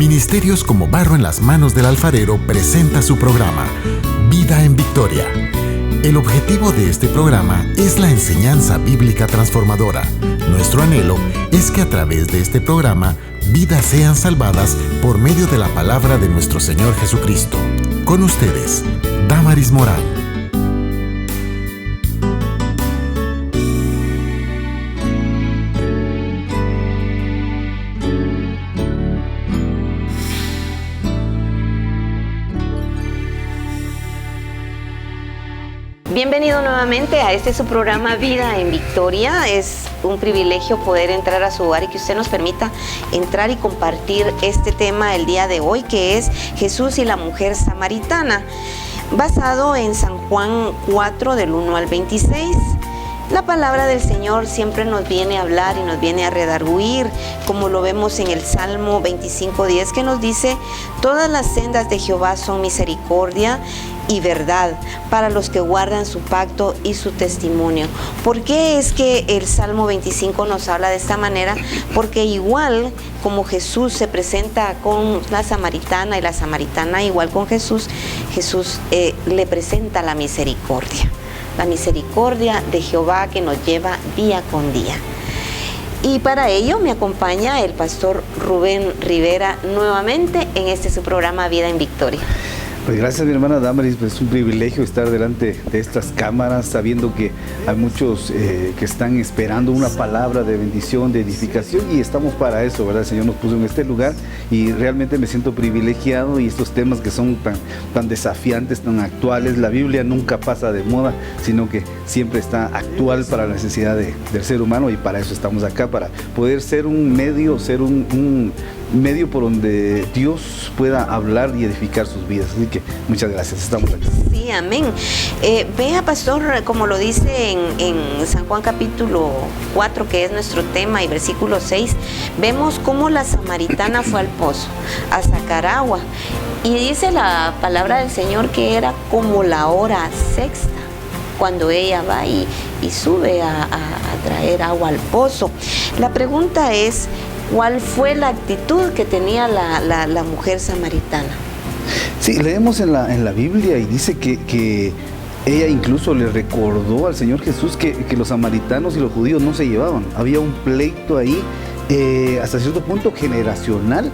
Ministerios Como Barro en las Manos del Alfarero presenta su programa, Vida en Victoria. El objetivo de este programa es la enseñanza bíblica transformadora. Nuestro anhelo es que a través de este programa, vidas sean salvadas por medio de la palabra de nuestro Señor Jesucristo. Con ustedes, Damaris Morán. Bienvenido nuevamente a este su programa Vida en Victoria. Es un privilegio poder entrar a su hogar y que usted nos permita entrar y compartir este tema el día de hoy, que es Jesús y la mujer samaritana, basado en San Juan 4 del 1 al 26. La palabra del Señor siempre nos viene a hablar y nos viene a redarguir, como lo vemos en el Salmo 25:10, que nos dice: todas las sendas de Jehová son misericordia y verdad para los que guardan su pacto y su testimonio. ¿Por qué es que el Salmo 25 nos habla de esta manera? Porque igual como Jesús se presenta con la samaritana y la samaritana igual con Jesús, Jesús le presenta la misericordia de Jehová que nos lleva día con día. Y para ello me acompaña el pastor Rubén Rivera nuevamente en este su programa Vida en Victoria. Pues gracias, mi hermana Damaris, pues es un privilegio estar delante de estas cámaras, sabiendo que hay muchos que están esperando una palabra de bendición, de edificación, y estamos para eso, ¿verdad? El Señor nos puso en este lugar y realmente me siento privilegiado, y estos temas que son tan desafiantes, tan actuales. La Biblia nunca pasa de moda, sino que siempre está actual para la necesidad del ser humano, y para eso estamos acá, para poder ser un medio, un medio por donde Dios pueda hablar y edificar sus vidas. Así que muchas gracias, estamos aquí. Sí, amén. Vea, pastor, como lo dice en San Juan capítulo 4, que es nuestro tema, y versículo 6, vemos cómo la samaritana fue al pozo a sacar agua, y dice la palabra del Señor que era como la hora sexta cuando ella va y sube a traer agua al pozo. La pregunta es: ¿cuál fue la actitud que tenía la mujer samaritana? Sí, leemos en la Biblia y dice que ella incluso le recordó al Señor Jesús que los samaritanos y los judíos no se llevaban. Había un pleito ahí, hasta cierto punto generacional,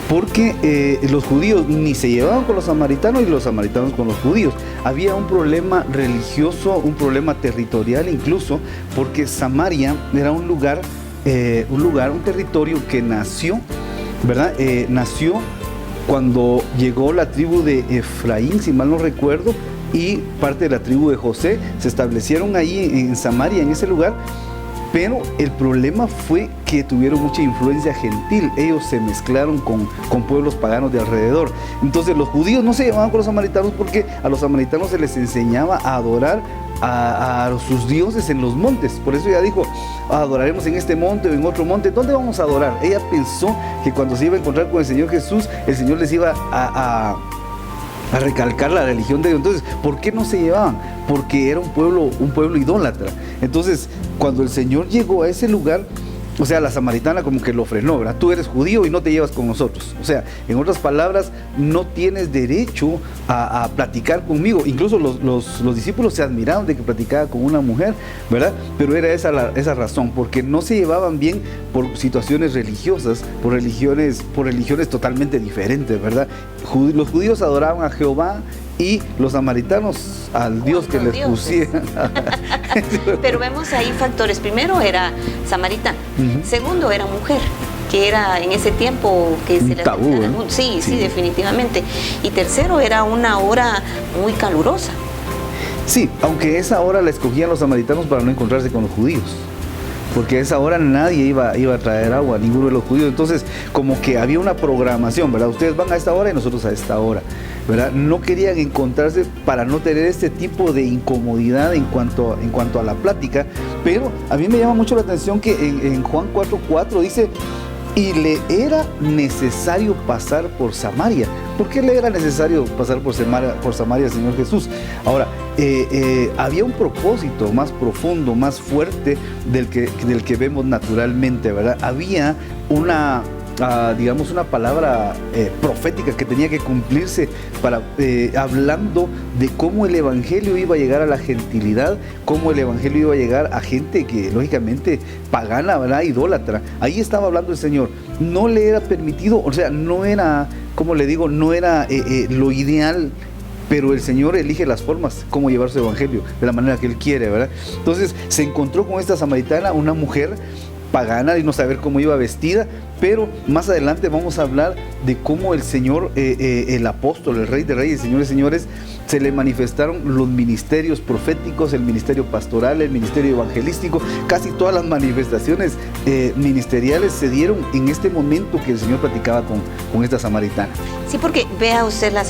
porque los judíos ni se llevaban con los samaritanos y los samaritanos con los judíos. Había un problema religioso, un problema territorial incluso, porque Samaria era un territorio que nació, ¿verdad? Nació cuando llegó la tribu de Efraín, si mal no recuerdo, y parte de la tribu de José se establecieron ahí en Samaria, en ese lugar. Pero el problema fue que tuvieron mucha influencia gentil. Ellos se mezclaron con pueblos paganos de alrededor. Entonces los judíos no se llevaban con los samaritanos, porque a los samaritanos se les enseñaba a adorar a sus dioses en los montes. Por eso ella dijo: adoraremos en este monte o en otro monte. ¿Dónde vamos a adorar? Ella pensó que cuando se iba a encontrar con el Señor Jesús, el Señor les iba a recalcar la religión de Dios. Entonces, ¿por qué no se llevaban? Porque era un pueblo idólatra. Entonces, cuando el Señor llegó a ese lugar, o sea, la samaritana como que lo frenó, ¿verdad? Tú eres judío y no te llevas con nosotros. O sea, en otras palabras, no tienes derecho a platicar conmigo. Incluso los discípulos se admiraban de que platicaba con una mujer, ¿verdad? Pero era esa razón, porque no se llevaban bien por situaciones religiosas, por religiones totalmente diferentes, ¿verdad? Los judíos adoraban a Jehová y los samaritanos al Dios que les pusieran. Pero vemos ahí factores. Primero era samaritana, segundo era mujer, que era en ese tiempo que se le tabú, ¿eh? Sí, definitivamente. Y tercero, era una hora muy calurosa. Sí, aunque esa hora la escogían los samaritanos para no encontrarse con los judíos, porque a esa hora nadie iba a traer agua, ninguno de los judíos. Entonces, como que había una programación, ¿verdad? Ustedes van a esta hora y nosotros a esta hora, ¿verdad? No querían encontrarse para no tener este tipo de incomodidad en cuanto a la plática. Pero a mí me llama mucho la atención que en Juan 4:4 dice: y le era necesario pasar por Samaria. ¿Por qué le era necesario pasar por Samaria, Señor Jesús? Ahora, había un propósito más profundo, más fuerte del que vemos naturalmente, ¿verdad? Había digamos, una palabra profética que tenía que cumplirse hablando de cómo el evangelio iba a llegar a la gentilidad, cómo el evangelio iba a llegar a gente que lógicamente pagana, ¿verdad? Idólatra. Ahí estaba hablando el Señor. No le era permitido, o sea, no era, como le digo, no era lo ideal, pero el Señor elige las formas, cómo llevar su evangelio, de la manera que Él quiere, ¿verdad? Entonces se encontró con esta samaritana, una mujer pagana, y no saber cómo iba vestida, pero más adelante vamos a hablar de cómo el Señor, el apóstol, el Rey de Reyes, Señores, Señores, se le manifestaron los ministerios proféticos, el ministerio pastoral, el ministerio evangelístico, casi todas las manifestaciones ministeriales se dieron en este momento que el Señor platicaba con esta samaritana. Sí, porque vea usted la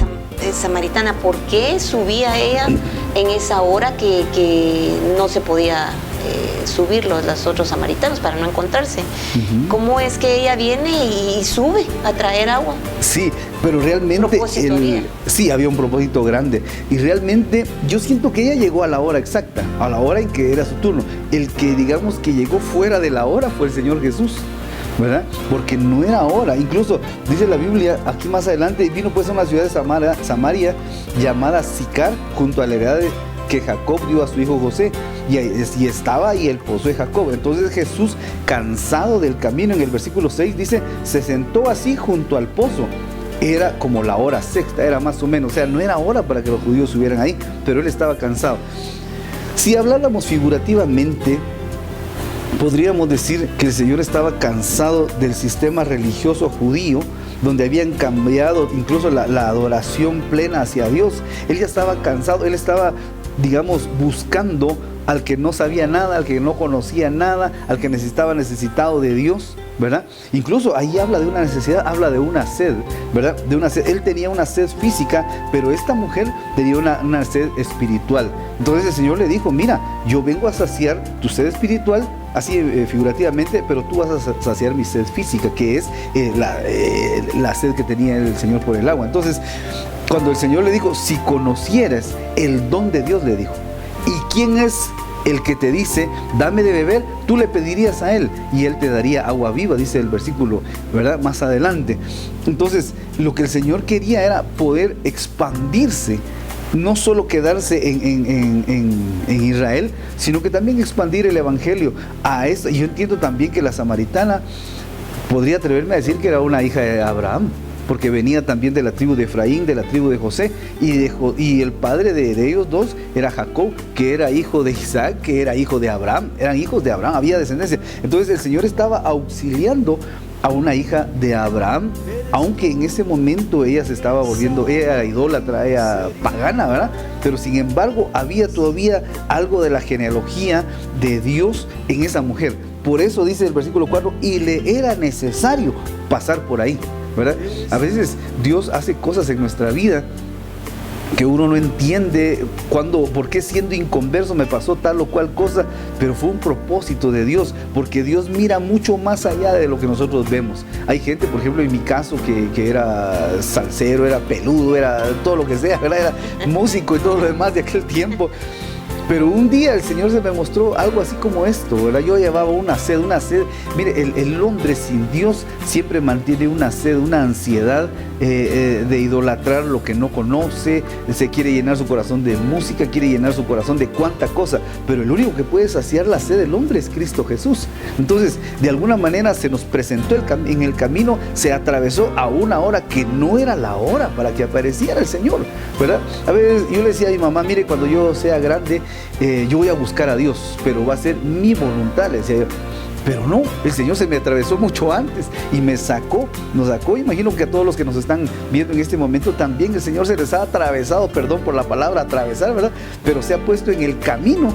samaritana, ¿por qué subía ella en esa hora que no se podía subir los otros samaritanos para no encontrarse? ¿Cómo es que ella viene y sube a traer agua? Sí, pero realmente sí, había un propósito grande, y realmente yo siento que ella llegó a la hora exacta, a la hora en que era su turno. El que digamos que llegó fuera de la hora fue el Señor Jesús, ¿verdad? Porque no era hora. Incluso dice la Biblia aquí más adelante, vino pues a una ciudad de Samaria llamada Sicar, junto a la heredad que Jacob dio a su hijo José, y estaba ahí el pozo de Jacob. Entonces Jesús, cansado del camino, en el versículo 6 dice, se sentó así junto al pozo. Era como la hora sexta, era más o menos, o sea, no era hora para que los judíos subieran ahí, pero él estaba cansado. Si habláramos figurativamente, podríamos decir que el Señor estaba cansado del sistema religioso judío, donde habían cambiado incluso la adoración plena hacia Dios. Él ya estaba cansado, él estaba, digamos, buscando al que no sabía nada, al que no conocía nada, al que necesitado de Dios, ¿verdad? Incluso ahí habla de una necesidad, habla de una sed, ¿verdad? De una sed. Él tenía una sed física, pero esta mujer tenía una sed espiritual. Entonces el Señor le dijo, mira, yo vengo a saciar tu sed espiritual, así figurativamente, pero tú vas a saciar mi sed física, que es la sed que tenía el Señor por el agua. Entonces, cuando el Señor le dijo, si conocieras el don de Dios, le dijo, ¿y quién es el que te dice, dame de beber? Tú le pedirías a él y él te daría agua viva, dice el versículo, ¿verdad? Más adelante. Entonces, lo que el Señor quería era poder expandirse, no solo quedarse en Israel, sino que también expandir el evangelio a esto. Y yo entiendo también que la samaritana, podría atreverme a decir que era una hija de Abraham, porque venía también de la tribu de Efraín, de la tribu de José, y el padre de ellos dos era Jacob, que era hijo de Isaac, que era hijo de Abraham. Eran hijos de Abraham, había descendencia. Entonces el Señor estaba auxiliando a una hija de Abraham, aunque en ese momento ella se estaba volviendo, ella era idólatra, ella pagana, ¿verdad? Pero sin embargo había todavía algo de la genealogía de Dios en esa mujer. Por eso dice el versículo 4, y le era necesario pasar por ahí, ¿verdad? A veces Dios hace cosas en nuestra vida que uno no entiende por qué siendo inconverso me pasó tal o cual cosa, pero fue un propósito de Dios, porque Dios mira mucho más allá de lo que nosotros vemos. Hay gente, por ejemplo, en mi caso, que era salsero, era peludo, era todo lo que sea, ¿verdad? Era músico y todo lo demás de aquel tiempo. Pero un día el Señor se me mostró algo así como esto, ¿verdad? Yo llevaba una sed. Mire, el hombre sin Dios siempre mantiene una sed, una ansiedad de idolatrar lo que no conoce, se quiere llenar su corazón de música, quiere llenar su corazón de cuánta cosa, pero el único que puede saciar la sed del hombre es Cristo Jesús. Entonces, de alguna manera se nos presentó en el camino, se atravesó a una hora que no era la hora para que apareciera el Señor, ¿verdad? A veces yo le decía a mi mamá, mire, cuando yo sea grande, yo voy a buscar a Dios, pero va a ser mi voluntad, le decía yo. Pero no, el Señor se me atravesó mucho antes y nos sacó. Imagino que a todos los que nos están viendo en este momento también el Señor se les ha atravesado, perdón por la palabra atravesar, ¿verdad? Pero se ha puesto en el camino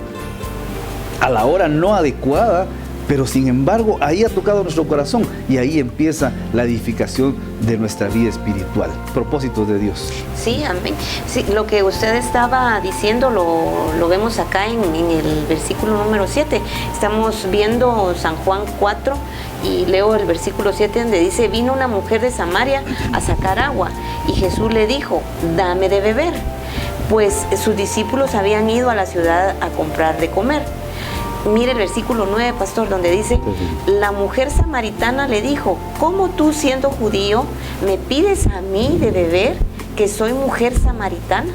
a la hora no adecuada, pero sin embargo ahí ha tocado nuestro corazón y ahí empieza la edificación de nuestra vida espiritual. Propósitos de Dios. Sí, amén. Sí, lo que usted estaba diciendo lo vemos acá en el versículo número 7. Estamos viendo San Juan 4 y leo el versículo 7 donde dice, vino una mujer de Samaria a sacar agua y Jesús le dijo, dame de beber, pues sus discípulos habían ido a la ciudad a comprar de comer. Mire el versículo 9, pastor, donde dice, la mujer samaritana le dijo, ¿cómo tú siendo judío me pides a mí de beber, que soy mujer samaritana?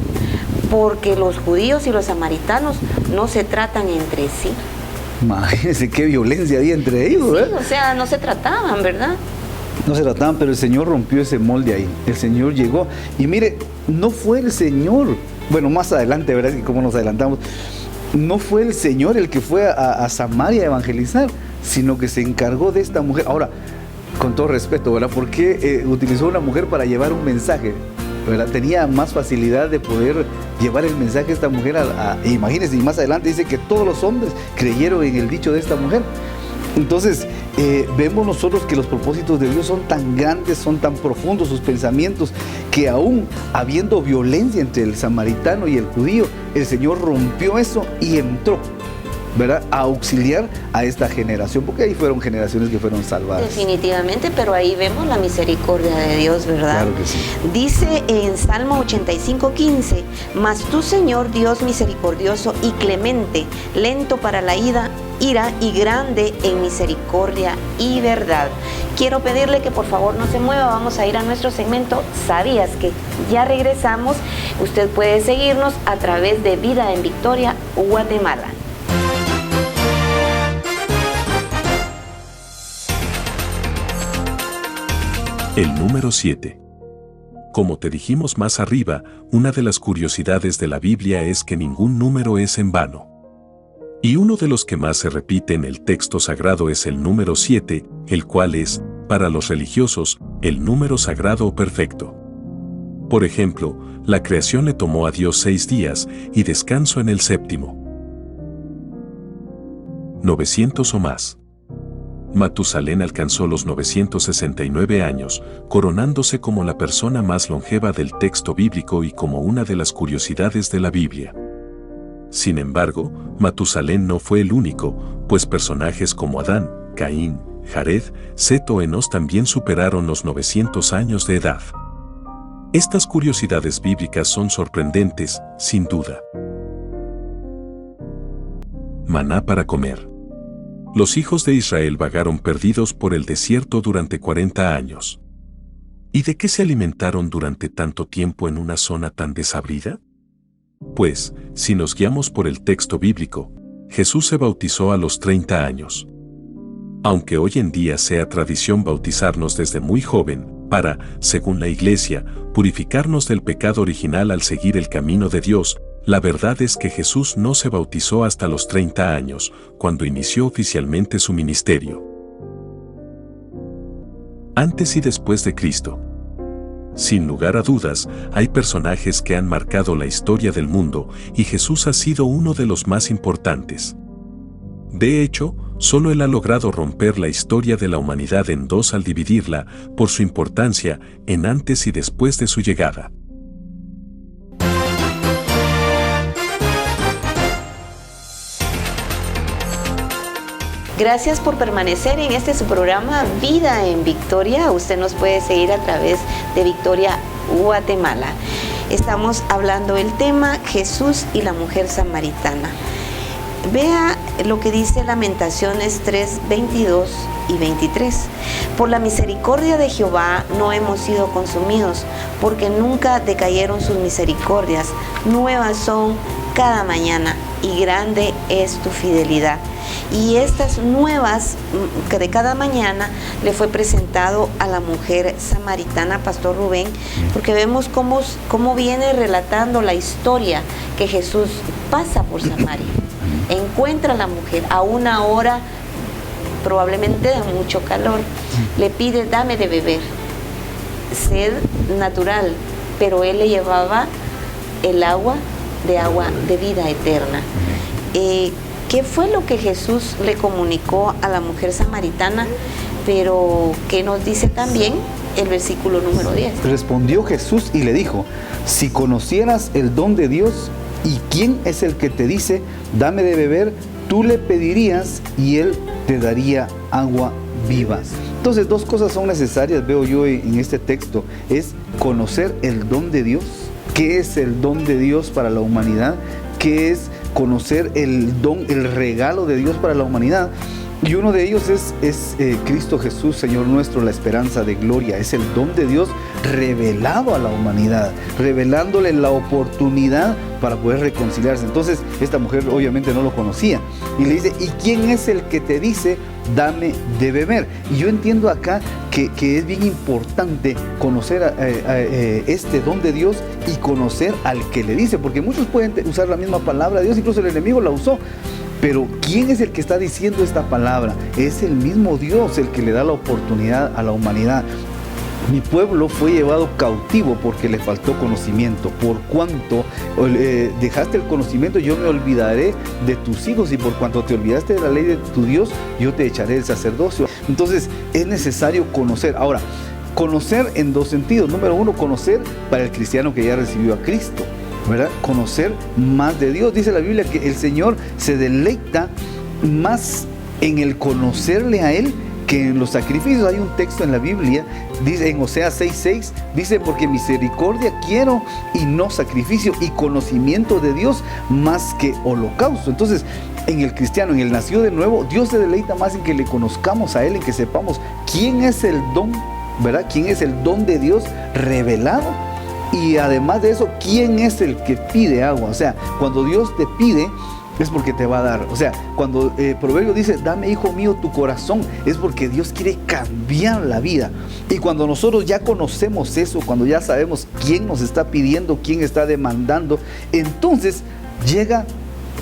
Porque los judíos y los samaritanos no se tratan entre sí. Imagínense qué violencia había entre ellos, ¿eh? Sí, o sea, no se trataban, ¿verdad? No se trataban, pero el Señor rompió ese molde ahí. El Señor llegó. Y mire, no fue el Señor, bueno, más adelante, ¿verdad? Y cómo nos adelantamos, no fue el Señor el que fue a Samaria a evangelizar, sino que se encargó de esta mujer. Ahora, con todo respeto, ¿verdad? ¿Por qué utilizó una mujer para llevar un mensaje? ¿Verdad? Tenía más facilidad de poder llevar el mensaje a esta mujer. Imagínense, y más adelante dice que todos los hombres creyeron en el dicho de esta mujer. Entonces, vemos nosotros que los propósitos de Dios son tan grandes, son tan profundos sus pensamientos, que aún habiendo violencia entre el samaritano y el judío, el Señor rompió eso y entró, ¿verdad?, a auxiliar a esta generación, porque ahí fueron generaciones que fueron salvadas. Definitivamente, pero ahí vemos la misericordia de Dios, ¿verdad? Claro que sí. Dice en Salmo 85:15, mas tú, Señor Dios misericordioso y clemente, lento para la ira y grande en misericordia y verdad. Quiero pedirle que por favor no se mueva, vamos a ir a nuestro segmento ¿Sabías que? Ya regresamos. Usted puede seguirnos a través de Vida en Victoria, Guatemala. El número 7. Como te dijimos más arriba, una de las curiosidades de la Biblia es que ningún número es en vano. Y uno de los que más se repite en el texto sagrado es el número 7, el cual es, para los religiosos, el número sagrado perfecto. Por ejemplo, la creación le tomó a Dios 6 días y descanso en el séptimo. 900 o más. Matusalén alcanzó los 969 años, coronándose como la persona más longeva del texto bíblico y como una de las curiosidades de la Biblia. Sin embargo, Matusalén no fue el único, pues personajes como Adán, Caín, Jared, Set o Enos también superaron los 900 años de edad. Estas curiosidades bíblicas son sorprendentes, sin duda. Maná para comer. Los hijos de Israel vagaron perdidos por el desierto durante 40 años. ¿Y de qué se alimentaron durante tanto tiempo en una zona tan desabrida? Pues, si nos guiamos por el texto bíblico, Jesús se bautizó a los 30 años. Aunque hoy en día sea tradición bautizarnos desde muy joven, para, según la Iglesia, purificarnos del pecado original al seguir el camino de Dios, la verdad es que Jesús no se bautizó hasta los 30 años, cuando inició oficialmente su ministerio. Antes y después de Cristo. Sin lugar a dudas, hay personajes que han marcado la historia del mundo y Jesús ha sido uno de los más importantes. De hecho, solo Él ha logrado romper la historia de la humanidad en dos al dividirla por su importancia en antes y después de su llegada. Gracias por permanecer en este su programa Vida en Victoria. Usted nos puede seguir a través de Victoria, Guatemala. Estamos hablando del tema Jesús y la mujer samaritana. Vea lo que dice Lamentaciones 3, 22 y 23. Por la misericordia de Jehová no hemos sido consumidos, porque nunca decayeron sus misericordias. Nuevas son cada mañana y grande es tu fidelidad. Y estas nuevas que de cada mañana le fue presentado a la mujer samaritana, Pastor Rubén, porque vemos cómo viene relatando la historia que Jesús pasa por Samaria. Encuentra a la mujer a una hora probablemente de mucho calor, le pide dame de beber, sed natural, pero él le llevaba el agua de vida eterna. ¿Qué fue lo que Jesús le comunicó a la mujer samaritana? Pero ¿qué nos dice también el versículo número 10? Respondió Jesús y le dijo, si conocieras el don de Dios y quién es el que te dice, dame de beber, tú le pedirías y él te daría agua viva. Entonces, dos cosas son necesarias, veo yo en este texto, es conocer el don de Dios. ¿Qué es el don de Dios para la humanidad? ¿Qué es conocer el don, el regalo de Dios para la humanidad. Y uno de ellos es Cristo Jesús, Señor nuestro, la esperanza de gloria. Es el don de Dios revelado a la humanidad, revelándole la oportunidad para poder reconciliarse. Entonces, esta mujer obviamente no lo conocía. Y le dice, ¿y quién es el que te dice, dame de beber? Y yo entiendo acá que es bien importante conocer este don de Dios y conocer al que le dice. Porque muchos pueden usar la misma palabra de Dios, incluso el enemigo la usó. Pero ¿quién es el que está diciendo esta palabra? Es el mismo Dios el que le da la oportunidad a la humanidad. Mi pueblo fue llevado cautivo porque le faltó conocimiento. Por cuanto dejaste el conocimiento, yo me olvidaré de tus hijos, y por cuanto te olvidaste de la ley de tu Dios, yo te echaré del sacerdocio. Entonces es necesario conocer. Ahora, conocer en dos sentidos. Número uno, conocer para el cristiano que ya recibió a Cristo, ¿verdad? Conocer más de Dios. Dice la Biblia que el Señor se deleita más en el conocerle a Él que en los sacrificios. Hay un texto en la Biblia, dice en Oseas 6:6, dice, porque misericordia quiero y no sacrificio, y conocimiento de Dios más que holocausto. Entonces, en el cristiano, en el nacido de nuevo, Dios se deleita más en que le conozcamos a Él, en que sepamos quién es el don, ¿verdad? Quién es el don de Dios revelado. Y además de eso, ¿quién es el que pide agua? O sea, cuando Dios te pide, es porque te va a dar. O sea, cuando Proverbio dice, dame, hijo mío, tu corazón, es porque Dios quiere cambiar la vida. Y cuando nosotros ya conocemos eso, cuando ya sabemos quién nos está pidiendo, quién está demandando, entonces llega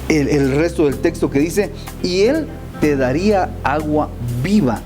el resto del texto que dice, y Él te daría agua viva.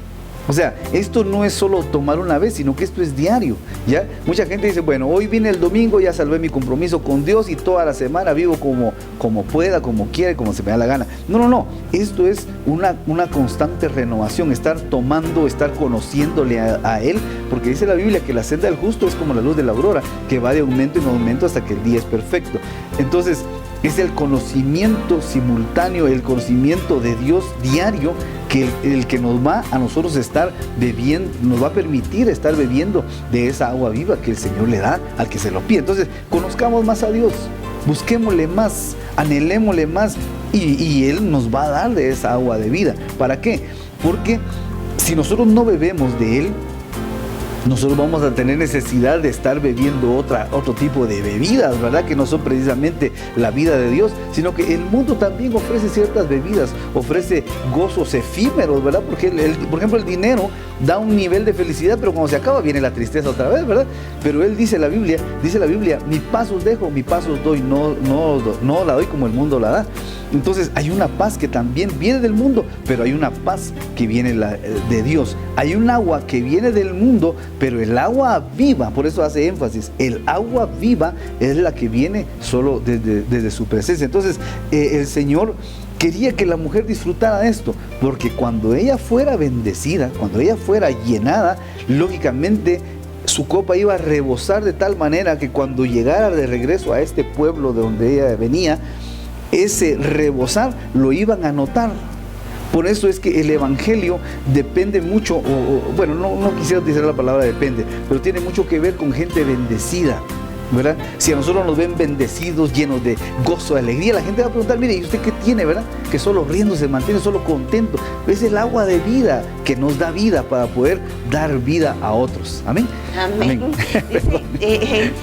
O sea, esto no es solo tomar una vez, sino que esto es diario, ¿ya? Mucha gente dice, bueno, hoy viene el domingo, ya salvé mi compromiso con Dios y toda la semana vivo como pueda, como quiera, como se me da la gana. No. Esto es una constante renovación, estar tomando, estar conociéndole a Él, porque dice la Biblia que la senda del justo es como la luz de la aurora, que va de aumento en aumento hasta que el día es perfecto. Entonces, es el conocimiento simultáneo, el conocimiento de Dios diario, que el que nos va a nosotros estar bebiendo, nos va a permitir estar bebiendo de esa agua viva que el Señor le da al que se lo pide. Entonces, conozcamos más a Dios, busquémosle más, anhelémosle más, y Él nos va a dar de esa agua de vida. ¿Para qué? Porque si nosotros no bebemos de Él, nosotros vamos a tener necesidad de estar bebiendo otro tipo de bebidas, ¿verdad? Que no son precisamente la vida de Dios, sino que el mundo también ofrece ciertas bebidas, ofrece gozos efímeros, ¿verdad? Porque, por ejemplo, el dinero da un nivel de felicidad, pero cuando se acaba viene la tristeza otra vez, ¿verdad? Pero Él dice la Biblia, mi paz os dejo, mi paz os doy, no la doy como el mundo la da. Entonces hay una paz que también viene del mundo, pero hay una paz que viene de Dios. Hay un agua que viene del mundo, pero el agua viva, por eso hace énfasis, el agua viva es la que viene solo desde su presencia. Entonces el Señor quería que la mujer disfrutara de esto, porque cuando ella fuera bendecida, cuando ella fuera llenada, lógicamente su copa iba a rebosar de tal manera que cuando llegara de regreso a este pueblo de donde ella venía, ese rebosar lo iban a notar. Por eso es que el evangelio depende mucho, bueno, no quisiera utilizar la palabra depende, pero tiene mucho que ver con gente bendecida, ¿verdad? Si a nosotros nos ven bendecidos, llenos de gozo, de alegría, la gente va a preguntar, mire, ¿y usted qué tiene, verdad? Que solo riendo se mantiene, solo contento. Es el agua de vida que nos da vida para poder dar vida a otros. Amén. Amén. Dice,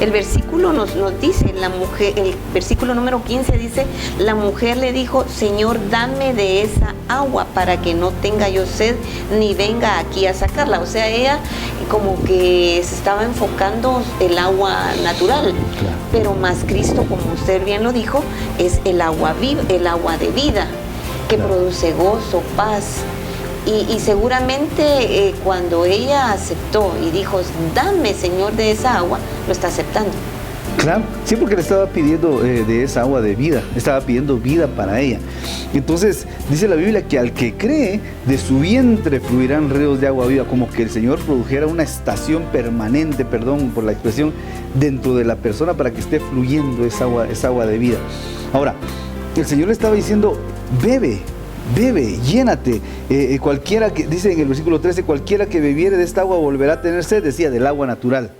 el versículo nos dice, la mujer, el versículo número 15 dice, la mujer le dijo, Señor, dame de esa agua para que no tenga yo sed ni venga aquí a sacarla. O sea, ella como que se estaba enfocando el agua natural, claro. Pero más Cristo, como usted bien lo dijo, es el agua viva, el agua de vida, que claro, produce gozo, paz. Y seguramente cuando ella aceptó y dijo, dame, Señor, de esa agua, lo está aceptando. Claro, sí, porque le estaba pidiendo de esa agua de vida, estaba pidiendo vida para ella. Entonces, dice la Biblia que al que cree, de su vientre fluirán ríos de agua viva, como que el Señor produjera una estación permanente, perdón por la expresión, dentro de la persona para que esté fluyendo esa agua de vida. Ahora, el Señor le estaba diciendo, bebe, llénate. Cualquiera que, dice en el versículo 13, cualquiera que bebiere de esta agua volverá a tener sed, decía, del agua natural.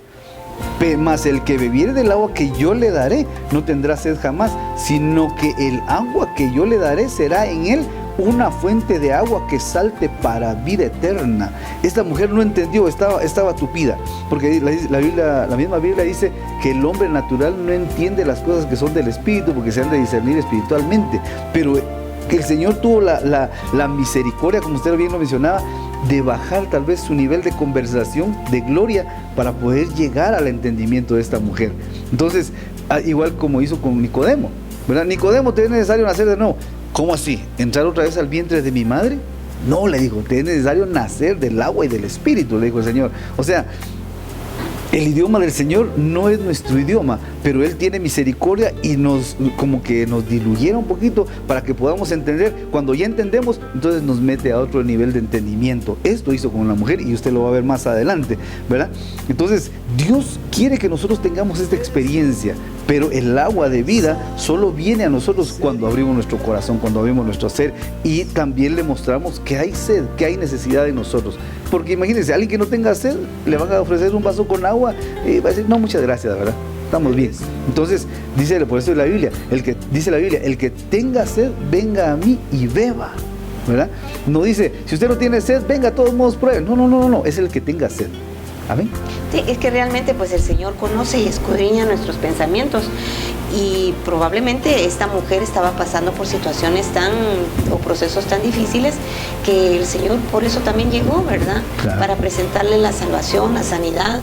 Mas el que bebiere del agua que yo le daré no tendrá sed jamás, sino que el agua que yo le daré será en él una fuente de agua que salte para vida eterna. Esta mujer no entendió, estaba tupida, porque la misma Biblia dice que el hombre natural no entiende las cosas que son del Espíritu, porque se han de discernir espiritualmente, pero que el Señor tuvo la misericordia, como usted bien lo mencionaba, de bajar tal vez su nivel de conversación, de gloria, para poder llegar al entendimiento de esta mujer. Entonces, igual como hizo con Nicodemo, ¿verdad? Nicodemo, ¿te es necesario nacer de nuevo? ¿Cómo así? ¿Entrar otra vez al vientre de mi madre? No, le dijo, te es necesario nacer del agua y del Espíritu, le dijo el Señor. O sea, el idioma del Señor no es nuestro idioma, pero Él tiene misericordia y como que nos diluyera un poquito para que podamos entender. Cuando ya entendemos, entonces nos mete a otro nivel de entendimiento. Esto hizo con la mujer y usted lo va a ver más adelante, ¿verdad? Entonces, Dios quiere que nosotros tengamos esta experiencia, pero el agua de vida solo viene a nosotros cuando abrimos nuestro corazón, cuando abrimos nuestro ser, y también le mostramos que hay sed, que hay necesidad de nosotros. Porque imagínense, alguien que no tenga sed, le van a ofrecer un vaso con agua y va a decir, no, muchas gracias, ¿verdad? Estamos bien. Entonces, dice, por eso la Biblia, dice la Biblia, el que tenga sed, venga a mí y beba, ¿verdad? No dice, si usted no tiene sed, venga, de todos modos pruebe. No, es el que tenga sed. Amén. Sí, es que realmente pues el Señor conoce y escudriña nuestros pensamientos, y probablemente esta mujer estaba pasando por situaciones o procesos tan difíciles que el Señor por eso también llegó, ¿verdad? Claro. Para presentarle la salvación, la sanidad,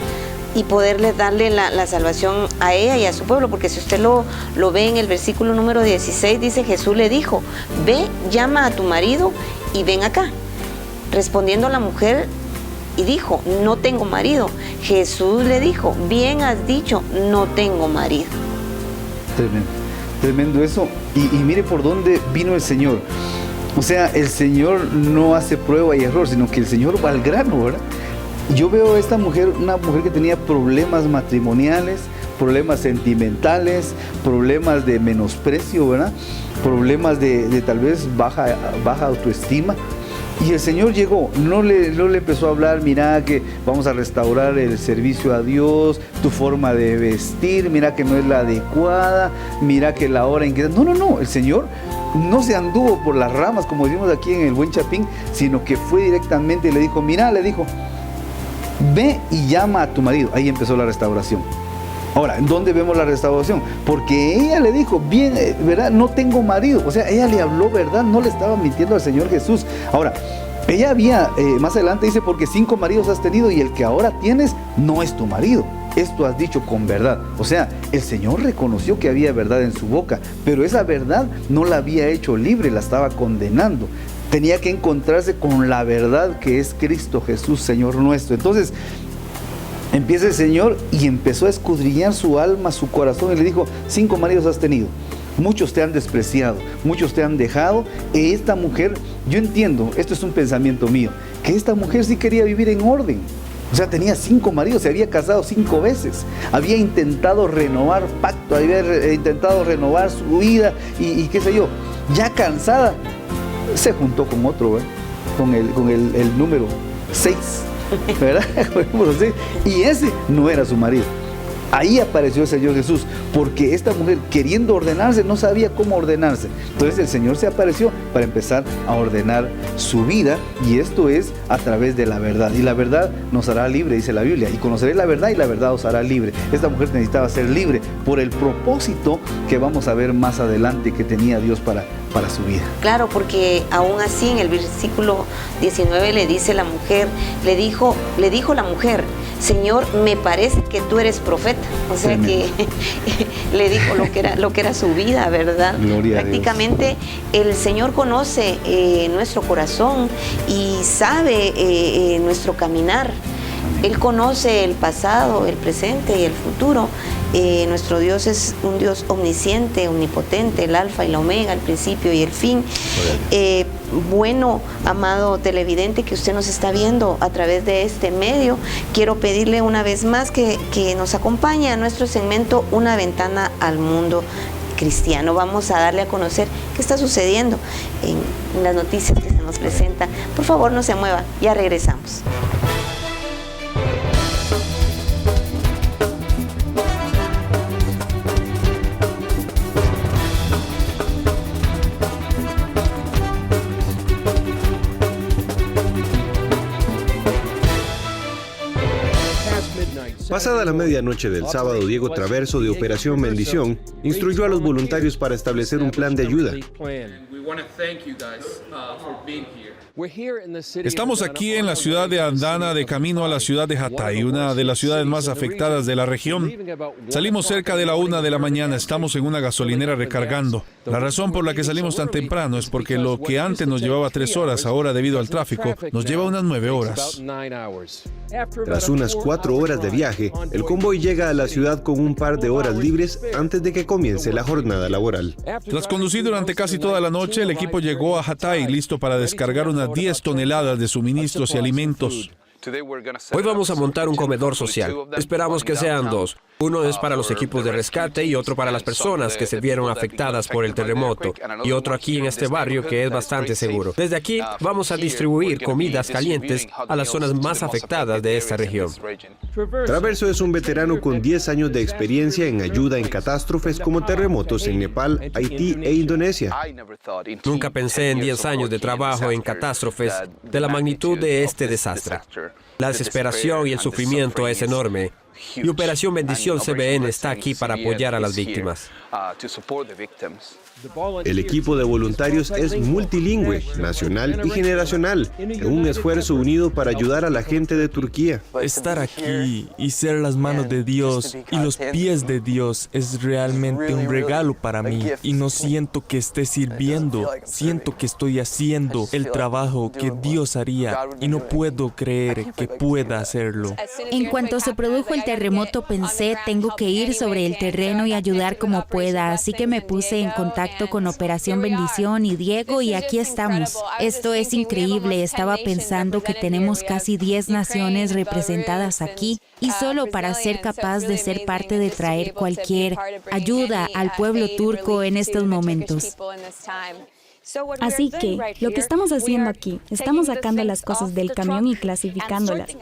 y poderle darle la salvación a ella y a su pueblo, porque si usted lo ve en el versículo número 16, dice, Jesús le dijo, ve, llama a tu marido y ven acá. Respondiendo la mujer y dijo, no tengo marido. Jesús le dijo, bien has dicho, no tengo marido. Tremendo eso. Y mire por dónde vino el Señor. O sea, el Señor no hace prueba y error, sino que el Señor va al grano, ¿verdad? Yo veo a esta mujer, una mujer que tenía problemas matrimoniales, problemas sentimentales, problemas de menosprecio, ¿verdad? Problemas de tal vez baja autoestima. Y el Señor llegó, no le empezó a hablar, mira que vamos a restaurar el servicio a Dios, tu forma de vestir, mira que no es la adecuada, mira que la hora en que... No, el Señor no se anduvo por las ramas, como decimos aquí en el Buen Chapín, sino que fue directamente y le dijo, mira, le dijo, ve y llama a tu marido. Ahí empezó la restauración. Ahora, ¿en dónde vemos la restauración? Porque ella le dijo, bien, ¿verdad? No tengo marido. O sea, ella le habló verdad, no le estaba mintiendo al Señor Jesús. Ahora, ella había, más adelante dice, porque 5 maridos has tenido y el que ahora tienes no es tu marido. Esto has dicho con verdad. O sea, el Señor reconoció que había verdad en su boca, pero esa verdad no la había hecho libre, la estaba condenando. Tenía que encontrarse con la verdad que es Cristo Jesús, Señor nuestro. Entonces, empieza el Señor y empezó a escudriñar su alma, su corazón, y le dijo, 5 maridos has tenido, muchos te han despreciado, muchos te han dejado. Y esta mujer, yo entiendo, esto es un pensamiento mío, que esta mujer sí quería vivir en orden. O sea, tenía 5 maridos, se había casado 5 veces, había intentado renovar pacto, había intentado renovar su vida y qué sé yo. Ya cansada, se juntó con otro, con el número 6. ¿Verdad? Y ese no era su marido. Ahí apareció el Señor Jesús, porque esta mujer, queriendo ordenarse, no sabía cómo ordenarse. Entonces el Señor se apareció para empezar a ordenar su vida, y esto es a través de la verdad. Y la verdad nos hará libre, dice la Biblia, y conoceréis la verdad y la verdad os hará libre. Esta mujer necesitaba ser libre por el propósito que vamos a ver más adelante que tenía Dios para su vida. Claro, porque aún así en el versículo 19 le dice la mujer, le dijo la mujer, Señor, me parece que tú eres profeta. O sea, que le dijo lo que era su vida, ¿verdad? Gloria Prácticamente el Señor conoce nuestro corazón y sabe nuestro caminar. Él conoce el pasado, el presente y el futuro. Nuestro Dios es un Dios omnisciente, omnipotente, el alfa y la omega, el principio y el fin. Bueno, amado televidente que usted nos está viendo a través de este medio, quiero pedirle una vez más que nos acompañe a nuestro segmento Una Ventana al Mundo Cristiano. Vamos a darle a conocer qué está sucediendo en las noticias que se nos presentan. Por favor, no se mueva, ya regresamos. Pasada la medianoche del sábado, Diego Traverso de Operación Bendición instruyó a los voluntarios para establecer un plan de ayuda. Estamos aquí en la ciudad de Andana, de camino a la ciudad de Hatay, una de las ciudades más afectadas de la región. Salimos cerca de la 1 de la mañana, estamos en una gasolinera recargando. La razón por la que salimos tan temprano es porque lo que antes nos llevaba 3 horas, ahora debido al tráfico, nos lleva unas 9 horas. Tras unas 4 horas de viaje, el convoy llega a la ciudad con un par de horas libres antes de que comience la jornada laboral. Tras conducir durante casi toda la noche, el equipo llegó a Hatay listo para descargar unas 10 toneladas de suministros y alimentos. Hoy vamos a montar un comedor social. Esperamos que sean 2. Uno es para los equipos de rescate y otro para las personas que se vieron afectadas por el terremoto. Y otro aquí en este barrio que es bastante seguro. Desde aquí vamos a distribuir comidas calientes a las zonas más afectadas de esta región. Traverso es un veterano con 10 años de experiencia en ayuda en catástrofes como terremotos en Nepal, Haití e Indonesia. Nunca pensé en 10 años de trabajo en catástrofes de la magnitud de este desastre. La desesperación y el sufrimiento es enorme. Y Operación Bendición CBN está aquí para apoyar a las víctimas. El equipo de voluntarios es multilingüe, nacional y generacional, en un esfuerzo unido para ayudar a la gente de Turquía. Estar aquí y ser las manos de Dios y los pies de Dios es realmente un regalo para mí y no siento que esté sirviendo, siento que estoy haciendo el trabajo que Dios haría y no puedo creer que pueda hacerlo. En cuanto se produjo el terremoto pensé, tengo que ir sobre el terreno y ayudar como pueda, así que me puse en contacto con Operación Bendición y Diego y aquí estamos. Esto es increíble, estaba pensando que tenemos casi 10 naciones representadas aquí y solo para ser capaz de ser parte de traer cualquier ayuda al pueblo turco en estos momentos. Así que, lo que estamos haciendo aquí, estamos sacando las cosas del camión y clasificándolas.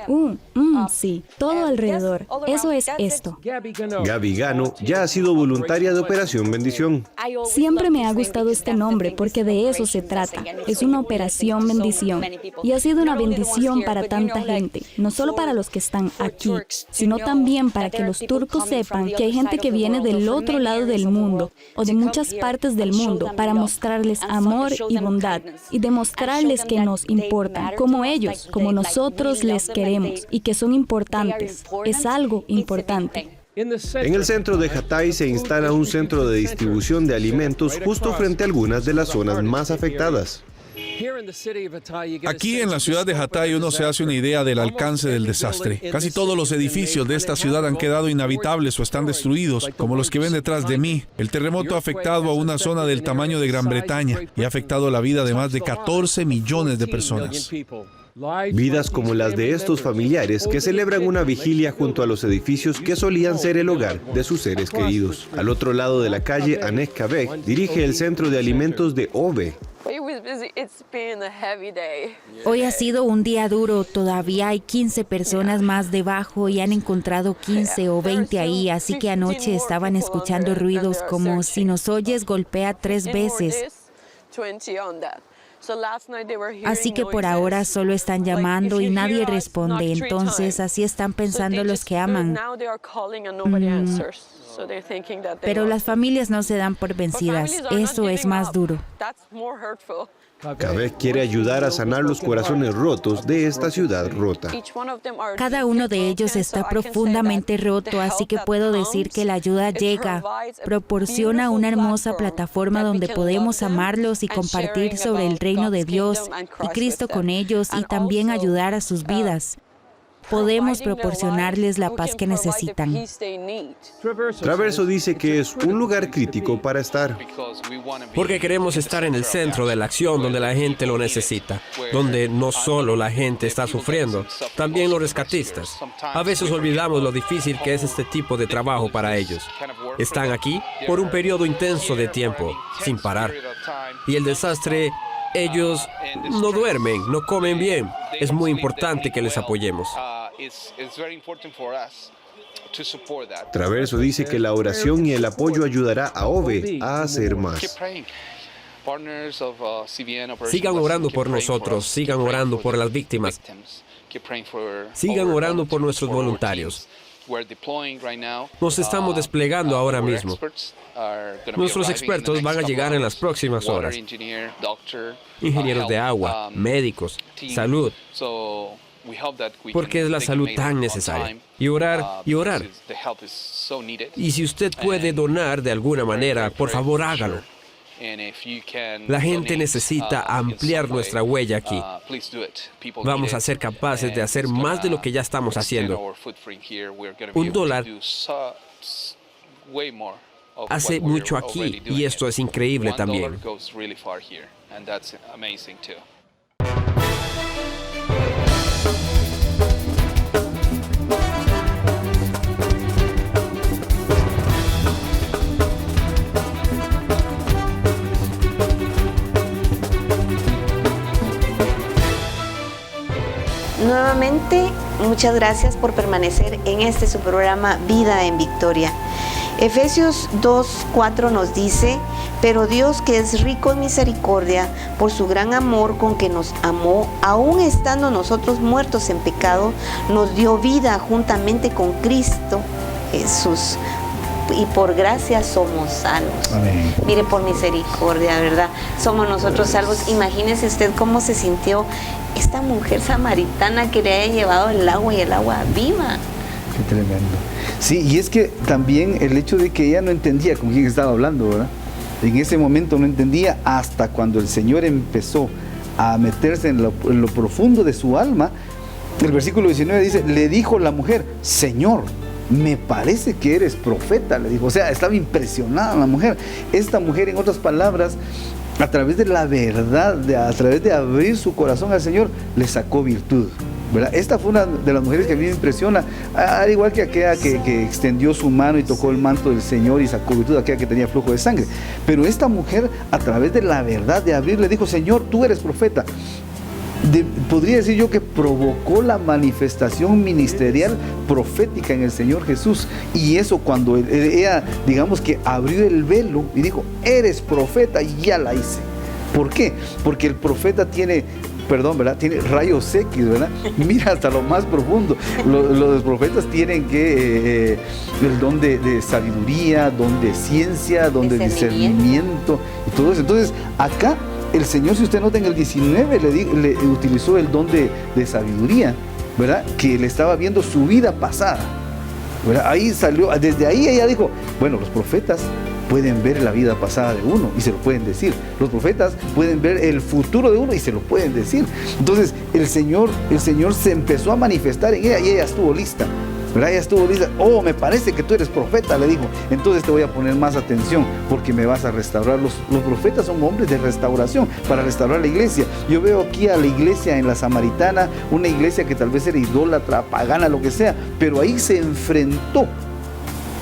Sí, todo alrededor. Eso es esto. Gaby Gano ya ha sido voluntaria de Operación Bendición. Siempre me ha gustado este nombre porque de eso se trata. Es una Operación Bendición. Y ha sido una bendición para tanta gente, no solo para los que están aquí, sino también para que los turcos sepan que hay gente que viene del otro lado del mundo o de muchas partes del mundo para mostrarles amor y bondad y demostrarles que nos importan, como ellos, como nosotros les queremos y que son importantes. Es algo importante. En el centro de Hatay se instala un centro de distribución de alimentos justo frente a algunas de las zonas más afectadas. Aquí en la ciudad de Hatay uno se hace una idea del alcance del desastre. Casi todos los edificios de esta ciudad han quedado inhabitables o están destruidos, como los que ven detrás de mí. El terremoto ha afectado a una zona del tamaño de Gran Bretaña y ha afectado la vida de más de 14 millones de personas. Vidas como las de estos familiares que celebran una vigilia junto a los edificios que solían ser el hogar de sus seres queridos. Al otro lado de la calle, Anek Kabek dirige el centro de alimentos de OVE. Hoy ha sido un día duro, todavía hay 15 personas más debajo y han encontrado 15 o 20 ahí, así que anoche estaban escuchando ruidos como si nos oyes golpea 3 veces. Así que por ahora solo están llamando y nadie responde, entonces así están pensando los que aman. Pero las familias no se dan por vencidas, eso es más duro. Kabek quiere ayudar a sanar los corazones rotos de esta ciudad rota. Cada uno de ellos está profundamente roto, así que puedo decir que la ayuda llega. Proporciona una hermosa plataforma donde podemos amarlos y compartir sobre el reino de Dios y Cristo con ellos y también ayudar a sus vidas. Podemos proporcionarles la paz que necesitan. Traverso dice que es un lugar crítico para estar. Porque queremos estar en el centro de la acción donde la gente lo necesita, donde no solo la gente está sufriendo, también los rescatistas. A veces olvidamos lo difícil que es este tipo de trabajo para ellos. Están aquí por un periodo intenso de tiempo, sin parar. Y el desastre, ellos no duermen, no comen bien. Es muy importante que les apoyemos. Traverso dice que la oración y el apoyo ayudará a OVE a hacer más. Sigan orando por nosotros, sigan orando por las víctimas, sigan orando por nuestros voluntarios. Nos estamos desplegando ahora mismo. Nuestros expertos van a llegar en las próximas horas. Ingenieros de agua, médicos, salud. Porque es la salud tan necesaria. Y orar, y orar. Y si usted puede donar de alguna manera, por favor hágalo. La gente necesita ampliar nuestra huella aquí. Vamos a ser capaces de hacer más de lo que ya estamos haciendo. $1 hace mucho aquí, y esto es increíble también. Nuevamente, muchas gracias por permanecer en su programa Vida en Victoria. Efesios 2:4 nos dice: pero Dios, que es rico en misericordia, por su gran amor con que nos amó, aun estando nosotros muertos en pecado, nos dio vida juntamente con Cristo Jesús. Y por gracia somos salvos. Amén. Mire, por misericordia, ¿verdad? Somos nosotros salvos. Imagínese usted cómo se sintió esta mujer samaritana que le haya llevado el agua, y el agua viva. Qué tremendo. Sí, y es que también el hecho de que ella no entendía con quién estaba hablando, ¿verdad? En ese momento no entendía, hasta cuando el Señor empezó a meterse en lo profundo de su alma. El versículo 19 dice: le dijo la mujer: Señor, me parece que eres profeta, le dijo. O sea, estaba impresionada la mujer. Esta mujer, en otras palabras, a través de la verdad, a través de abrir su corazón al Señor, le sacó virtud, ¿verdad? Esta fue una de las mujeres que a mí me impresiona, al igual que aquella que extendió su mano y tocó el manto del Señor y sacó virtud, aquella que tenía flujo de sangre. Pero esta mujer, a través de la verdad de abrir, le dijo: Señor, tú eres profeta. Podría decir yo que provocó la manifestación ministerial profética en el Señor Jesús. Y eso, cuando ella, digamos que abrió el velo y dijo: eres profeta, y ya la hice. ¿Por qué? Porque el profeta tiene, ¿verdad? Tiene rayos X, ¿verdad? Mira hasta lo más profundo. Los profetas tienen el don de sabiduría, don de ciencia, don de discernimiento y todo eso. Entonces, acá el Señor, si usted nota, en el 19 le utilizó el don de sabiduría, ¿verdad? Que le estaba viendo su vida pasada, ¿verdad? Ahí salió, desde ahí ella dijo: bueno, los profetas pueden ver la vida pasada de uno y se lo pueden decir. Los profetas pueden ver el futuro de uno y se lo pueden decir. Entonces el Señor se empezó a manifestar en ella y ella estuvo lista, ¿verdad? Ella estuvo lista. Oh, me parece que tú eres profeta, le dijo. Entonces te voy a poner más atención porque me vas a restaurar. Los profetas son hombres de restauración para restaurar la iglesia. Yo veo aquí a la iglesia en la Samaritana, una iglesia que tal vez era idólatra, pagana, lo que sea, pero ahí se enfrentó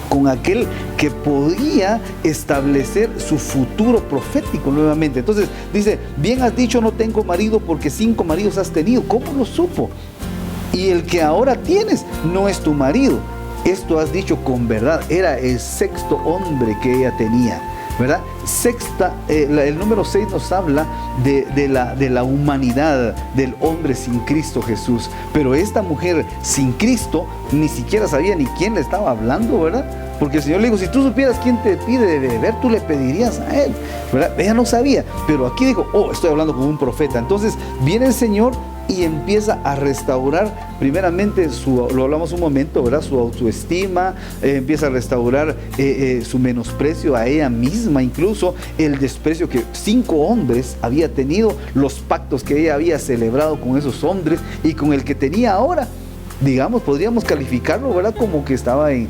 con aquel que podía establecer su futuro profético nuevamente. Entonces dice: bien has dicho, no tengo marido, porque 5 maridos has tenido. ¿Cómo lo supo? Y el que ahora tienes no es tu marido. Esto has dicho con verdad. Era el 6º hombre que ella tenía, ¿verdad? El número 6 nos habla de la humanidad del hombre sin Cristo Jesús. Pero esta mujer sin Cristo ni siquiera sabía ni quién le estaba hablando, ¿verdad? Porque el Señor le dijo: si tú supieras quién te pide de beber, tú le pedirías a él, ¿verdad? Ella no sabía, pero aquí dijo: oh, estoy hablando con un profeta. Entonces viene el Señor y empieza a restaurar primeramente lo hablamos un momento, ¿verdad? Su autoestima, empieza a restaurar su menosprecio a ella misma, incluso el desprecio que 5 hombres había tenido, los pactos que ella había celebrado con esos hombres y con el que tenía ahora. Digamos, podríamos calificarlo, ¿verdad?, como que estaba en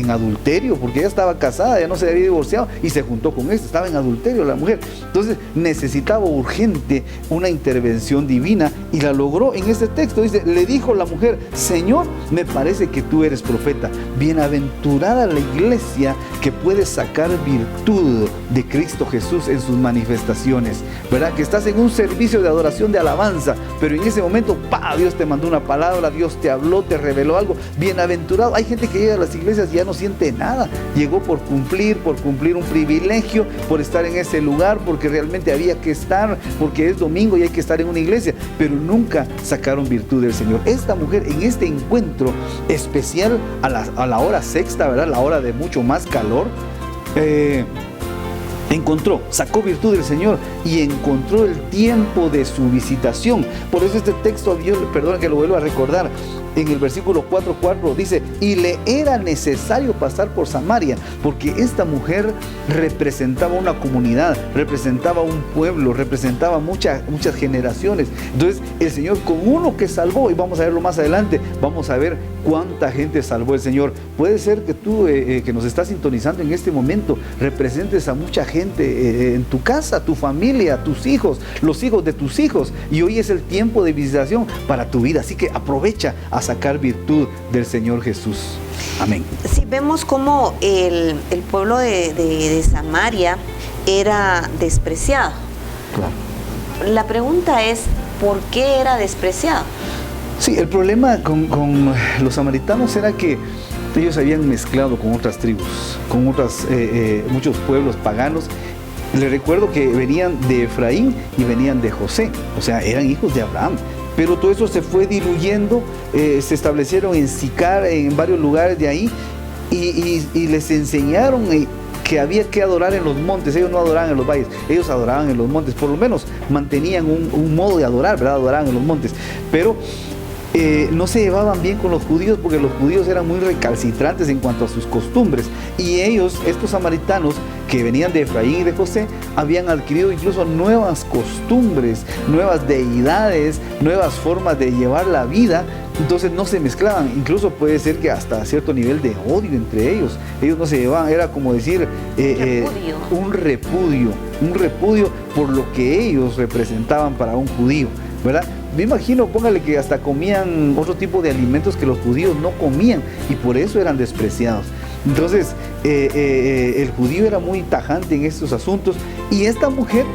adulterio, porque ella estaba casada, ya no se había divorciado y se juntó con este, estaba en adulterio la mujer. Entonces necesitaba urgente una intervención divina y la logró en este texto. Dice: le dijo la mujer: Señor, me parece que tú eres profeta. Bienaventurada la iglesia que puede sacar virtud de Cristo Jesús en sus manifestaciones, ¿verdad? Que estás en un servicio de adoración, de alabanza, pero en ese momento, ¡pah!, Dios te mandó una palabra, Dios Dios te habló, te reveló algo. Bienaventurado. Hay gente que llega a las iglesias y ya no siente nada. Llegó por cumplir un privilegio, por estar en ese lugar, porque realmente había que estar, porque es domingo y hay que estar en una iglesia, pero nunca sacaron virtud del Señor. Esta mujer en este encuentro especial a la hora sexta, ¿verdad? La hora de mucho más calor, sacó virtud del Señor y encontró el tiempo de su visitación. Por eso este texto, perdón que lo vuelva a recordar, en el versículo 4:4 dice, y le era necesario pasar por Samaria, porque esta mujer representaba una comunidad, representaba un pueblo, representaba muchas generaciones. Entonces el Señor, con uno que salvó, y vamos a verlo más adelante, vamos a ver cuánta gente salvó el Señor. Puede ser que tú que nos estás sintonizando en este momento representes a mucha gente en tu casa, tu familia, tus hijos, los hijos de tus hijos, y hoy es el tiempo de visitación para tu vida, así que aprovecha a sacar virtud del Señor Jesús. Amén. Sí, vemos cómo el pueblo de Samaria era despreciado. Claro. La pregunta es, ¿por qué era despreciado? Sí, el problema con los samaritanos era que ellos habían mezclado con otras tribus, con muchos pueblos paganos. Les recuerdo que venían de Efraín y venían de José, o sea, eran hijos de Abraham. Pero todo eso se fue diluyendo, se establecieron en Sicar, en varios lugares de ahí, y les enseñaron que había que adorar en los montes. Ellos no adoraban en los valles, ellos adoraban en los montes. Por lo menos mantenían un modo de adorar, ¿verdad? Adoraban en los montes. Pero no se llevaban bien con los judíos, porque los judíos eran muy recalcitrantes en cuanto a sus costumbres, y ellos, estos samaritanos que venían de Efraín y de José, habían adquirido incluso nuevas costumbres, nuevas deidades, nuevas formas de llevar la vida. Entonces no se mezclaban, incluso puede ser que hasta cierto nivel de odio entre ellos. Ellos no se llevaban, era como decir un repudio por lo que ellos representaban para un judío, ¿verdad? Me imagino, póngale que hasta comían otro tipo de alimentos que los judíos no comían, y por eso eran despreciados. Entonces el judío era muy tajante en estos asuntos, y esta mujer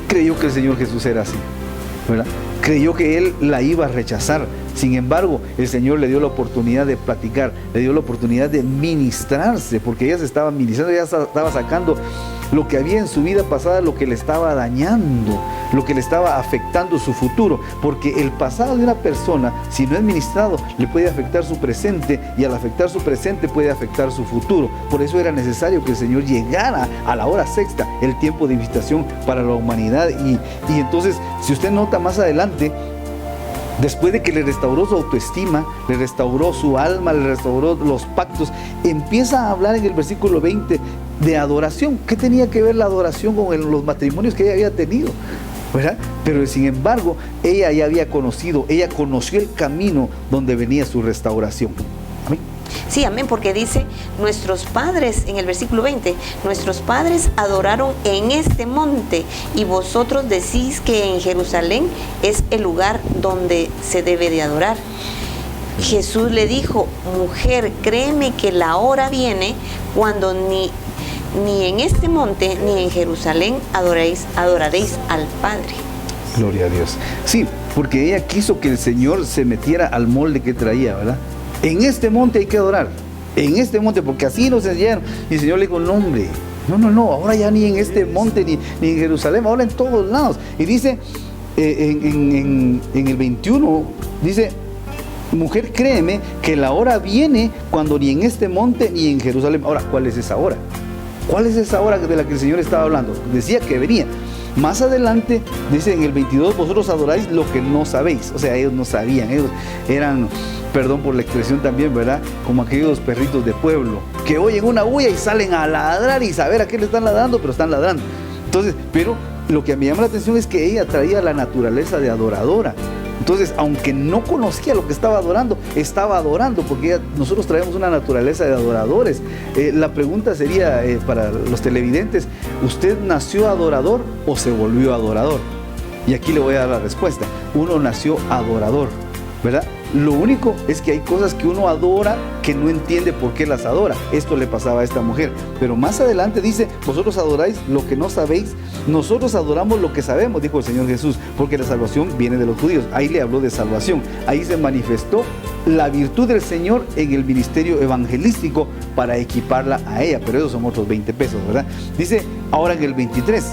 creyó que el Señor Jesús era así, ¿verdad? Creyó que él la iba a rechazar. Sin embargo, el Señor le dio la oportunidad de platicar, le dio la oportunidad de ministrarse, porque ella se estaba ministrando, ella estaba sacando lo que había en su vida pasada, lo que le estaba dañando, lo que le estaba afectando su futuro, porque el pasado de una persona, si no es ministrado, le puede afectar su presente, y al afectar su presente puede afectar su futuro. Por eso era necesario que el Señor llegara a la hora sexta, el tiempo de visitación para la humanidad. Y entonces, si usted nota más adelante, después de que le restauró su autoestima, le restauró su alma, le restauró los pactos, empieza a hablar en el versículo 20 de adoración. ¿Qué tenía que ver la adoración con los matrimonios que ella había tenido? ¿Verdad? Pero sin embargo, ella ya había conocido, ella conoció el camino donde venía su restauración. Amén. Sí, amén, porque dice, nuestros padres, en el versículo 20, nuestros padres adoraron en este monte, y vosotros decís que en Jerusalén es el lugar donde se debe de adorar. Jesús le dijo, mujer, créeme que la hora viene cuando ni en este monte ni en Jerusalén adoraréis al Padre. Gloria a Dios. Sí, porque ella quiso que el Señor se metiera al molde que traía, ¿verdad? En este monte hay que adorar, en este monte, porque así nos enseñaron. Y el Señor le dijo, no hombre, no, ahora ya ni en este monte, ni en Jerusalén, ahora en todos lados. Y dice, en el 21, dice, mujer, créeme que la hora viene cuando ni en este monte ni en Jerusalén. Ahora, ¿cuál es esa hora? ¿Cuál es esa hora de la que el Señor estaba hablando? Decía que venía. Más adelante, dice en el 22, vosotros adoráis lo que no sabéis. O sea, ellos no sabían, ellos eran, perdón por la expresión también, ¿verdad? Como aquellos perritos de pueblo, que oyen una bulla y salen a ladrar y saber a qué le están ladrando, pero están ladrando. Entonces, pero lo que me llama la atención es que ella traía la naturaleza de adoradora. Entonces, aunque no conocía lo que estaba adorando, porque nosotros traemos una naturaleza de adoradores. La pregunta sería para los televidentes, ¿usted nació adorador o se volvió adorador? Y aquí le voy a dar la respuesta. Uno nació adorador, ¿verdad? Lo único es que hay cosas que uno adora que no entiende por qué las adora. Esto le pasaba a esta mujer. Pero más adelante dice, vosotros adoráis lo que no sabéis, nosotros adoramos lo que sabemos, dijo el Señor Jesús, porque la salvación viene de los judíos. Ahí le habló de salvación. Ahí se manifestó la virtud del Señor en el ministerio evangelístico para equiparla a ella. Pero esos son otros 20 pesos, ¿verdad? Dice ahora en el 23.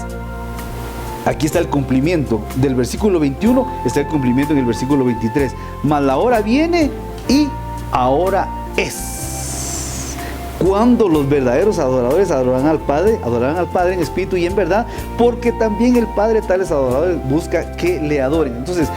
Aquí está el cumplimiento del versículo 21, está el cumplimiento en el versículo 23. Mas la hora viene y ahora es, cuando los verdaderos adoradores adorarán al Padre en espíritu y en verdad, porque también el Padre tales adoradores busca que le adoren. Entonces,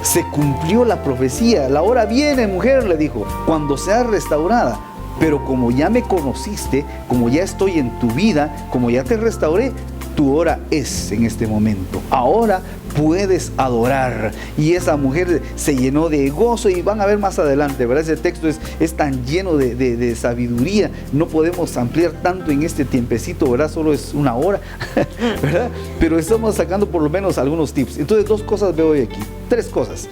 se cumplió la profecía. La hora viene, mujer, le dijo, cuando seas restaurada. Pero como ya me conociste, como ya estoy en tu vida, como ya te restauré, tu hora es en este momento. Ahora puedes adorar. Y esa mujer se llenó de gozo, y van a ver más adelante, ¿verdad? Ese texto es tan lleno de sabiduría. No podemos ampliar tanto en este tiempecito, ¿verdad? Solo es una hora, ¿verdad? Pero estamos sacando por lo menos algunos tips. Entonces, dos cosas veo hoy aquí. Tres cosas.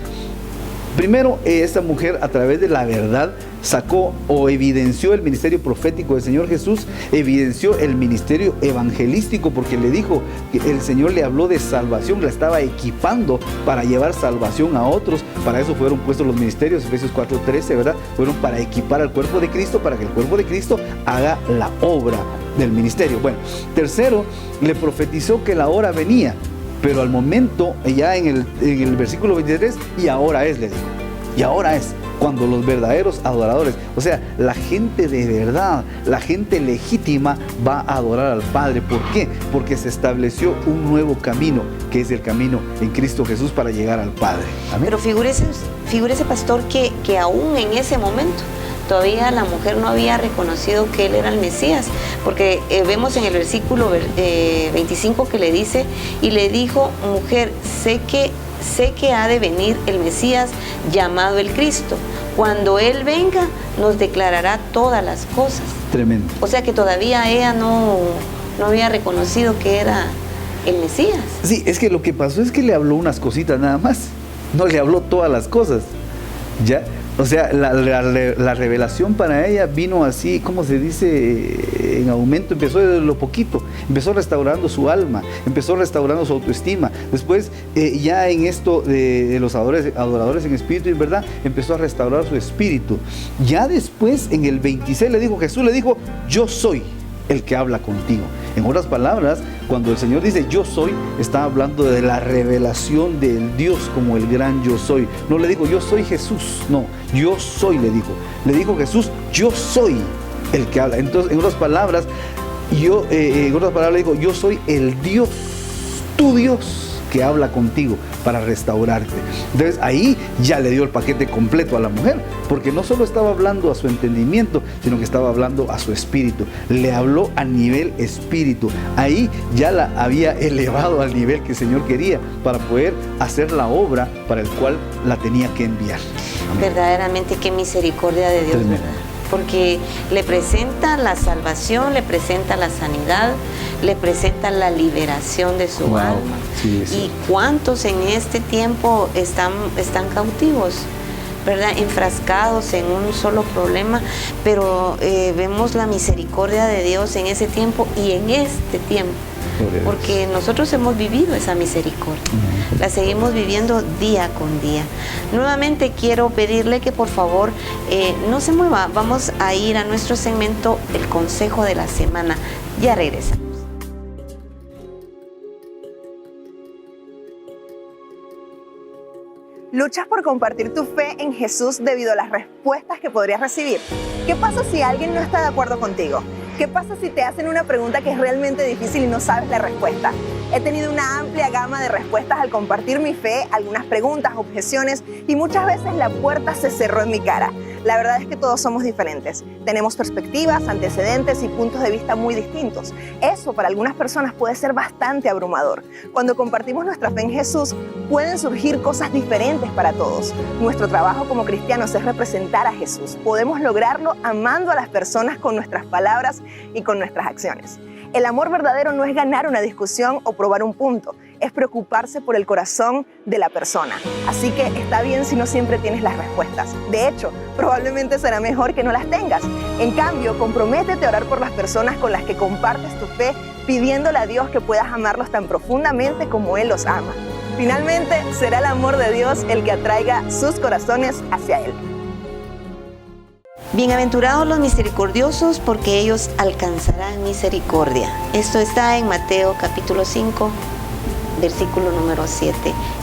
Primero, esta mujer a través de la verdad sacó o evidenció el ministerio profético del Señor Jesús, evidenció el ministerio evangelístico, porque le dijo que el Señor le habló de salvación, la estaba equipando para llevar salvación a otros. Para eso fueron puestos los ministerios, Efesios 4:13, ¿verdad? Fueron para equipar al cuerpo de Cristo, para que el cuerpo de Cristo haga la obra del ministerio. Bueno, tercero, le profetizó que la hora venía. Pero al momento, ya en el versículo 23, y ahora es, le dijo. Y ahora es cuando los verdaderos adoradores, o sea, la gente de verdad, la gente legítima, va a adorar al Padre. ¿Por qué? Porque se estableció un nuevo camino, que es el camino en Cristo Jesús para llegar al Padre. Amén. Pero figúrese, pastor, que aún en ese momento todavía la mujer no había reconocido que él era el Mesías, porque vemos en el versículo 25 que le dice, y le dijo, mujer, sé que ha de venir el Mesías llamado el Cristo. Cuando él venga, nos declarará todas las cosas. Tremendo. O sea que todavía ella no había reconocido que era el Mesías. Sí, es que lo que pasó es que le habló unas cositas nada más, no le habló todas las cosas, ¿ya? O sea, la revelación para ella vino así, ¿cómo se dice? En aumento. Empezó de lo poquito, empezó restaurando su alma, empezó restaurando su autoestima. Después, ya en esto de los adoradores en espíritu y en verdad, empezó a restaurar su espíritu. Ya después, en el 26, Jesús le dijo, yo soy el que habla contigo. En otras palabras, cuando el Señor dice yo soy, está hablando de la revelación del Dios como el gran yo soy. No le dijo yo soy Jesús, no, yo soy, le dijo. Le dijo Jesús, yo soy el que habla. Entonces, en otras palabras, le dijo, yo soy el Dios, tu Dios, que habla contigo para restaurarte. Entonces ahí ya le dio el paquete completo a la mujer, porque no solo estaba hablando a su entendimiento, sino que estaba hablando a su espíritu. Le habló a nivel espíritu. Ahí ya la había elevado al nivel que el Señor quería para poder hacer la obra para el cual la tenía que enviar. Amén. Verdaderamente qué misericordia de Dios, Tremendo. ¿verdad? Porque le presenta la salvación, le presenta la sanidad, le presenta la liberación de su alma. Sí, sí. ¿Y cuántos en este tiempo están cautivos, ¿verdad? Enfrascados en un solo problema, pero vemos la misericordia de Dios en ese tiempo y en este tiempo. Porque nosotros hemos vivido esa misericordia, la seguimos viviendo día con día. Nuevamente quiero pedirle que por favor no se mueva, vamos a ir a nuestro segmento El Consejo de la Semana. Ya regresamos. ¿Luchas por compartir tu fe en Jesús debido a las respuestas que podrías recibir? ¿Qué pasa si alguien no está de acuerdo contigo? ¿Qué pasa si te hacen una pregunta que es realmente difícil y no sabes la respuesta? He tenido una amplia gama de respuestas al compartir mi fe, algunas preguntas, objeciones, y muchas veces la puerta se cerró en mi cara. La verdad es que todos somos diferentes. Tenemos perspectivas, antecedentes y puntos de vista muy distintos. Eso para algunas personas puede ser bastante abrumador. Cuando compartimos nuestra fe en Jesús, pueden surgir cosas diferentes para todos. Nuestro trabajo como cristianos es representar a Jesús. Podemos lograrlo amando a las personas con nuestras palabras y con nuestras acciones. El amor verdadero no es ganar una discusión o probar un punto, es preocuparse por el corazón de la persona. Así que está bien si no siempre tienes las respuestas. De hecho, probablemente será mejor que no las tengas. En cambio, comprométete a orar por las personas con las que compartes tu fe, pidiéndole a Dios que puedas amarlos tan profundamente como Él los ama. Finalmente, será el amor de Dios el que atraiga sus corazones hacia Él. Bienaventurados los misericordiosos, porque ellos alcanzarán misericordia. Esto está en Mateo capítulo 5, versículo número 7.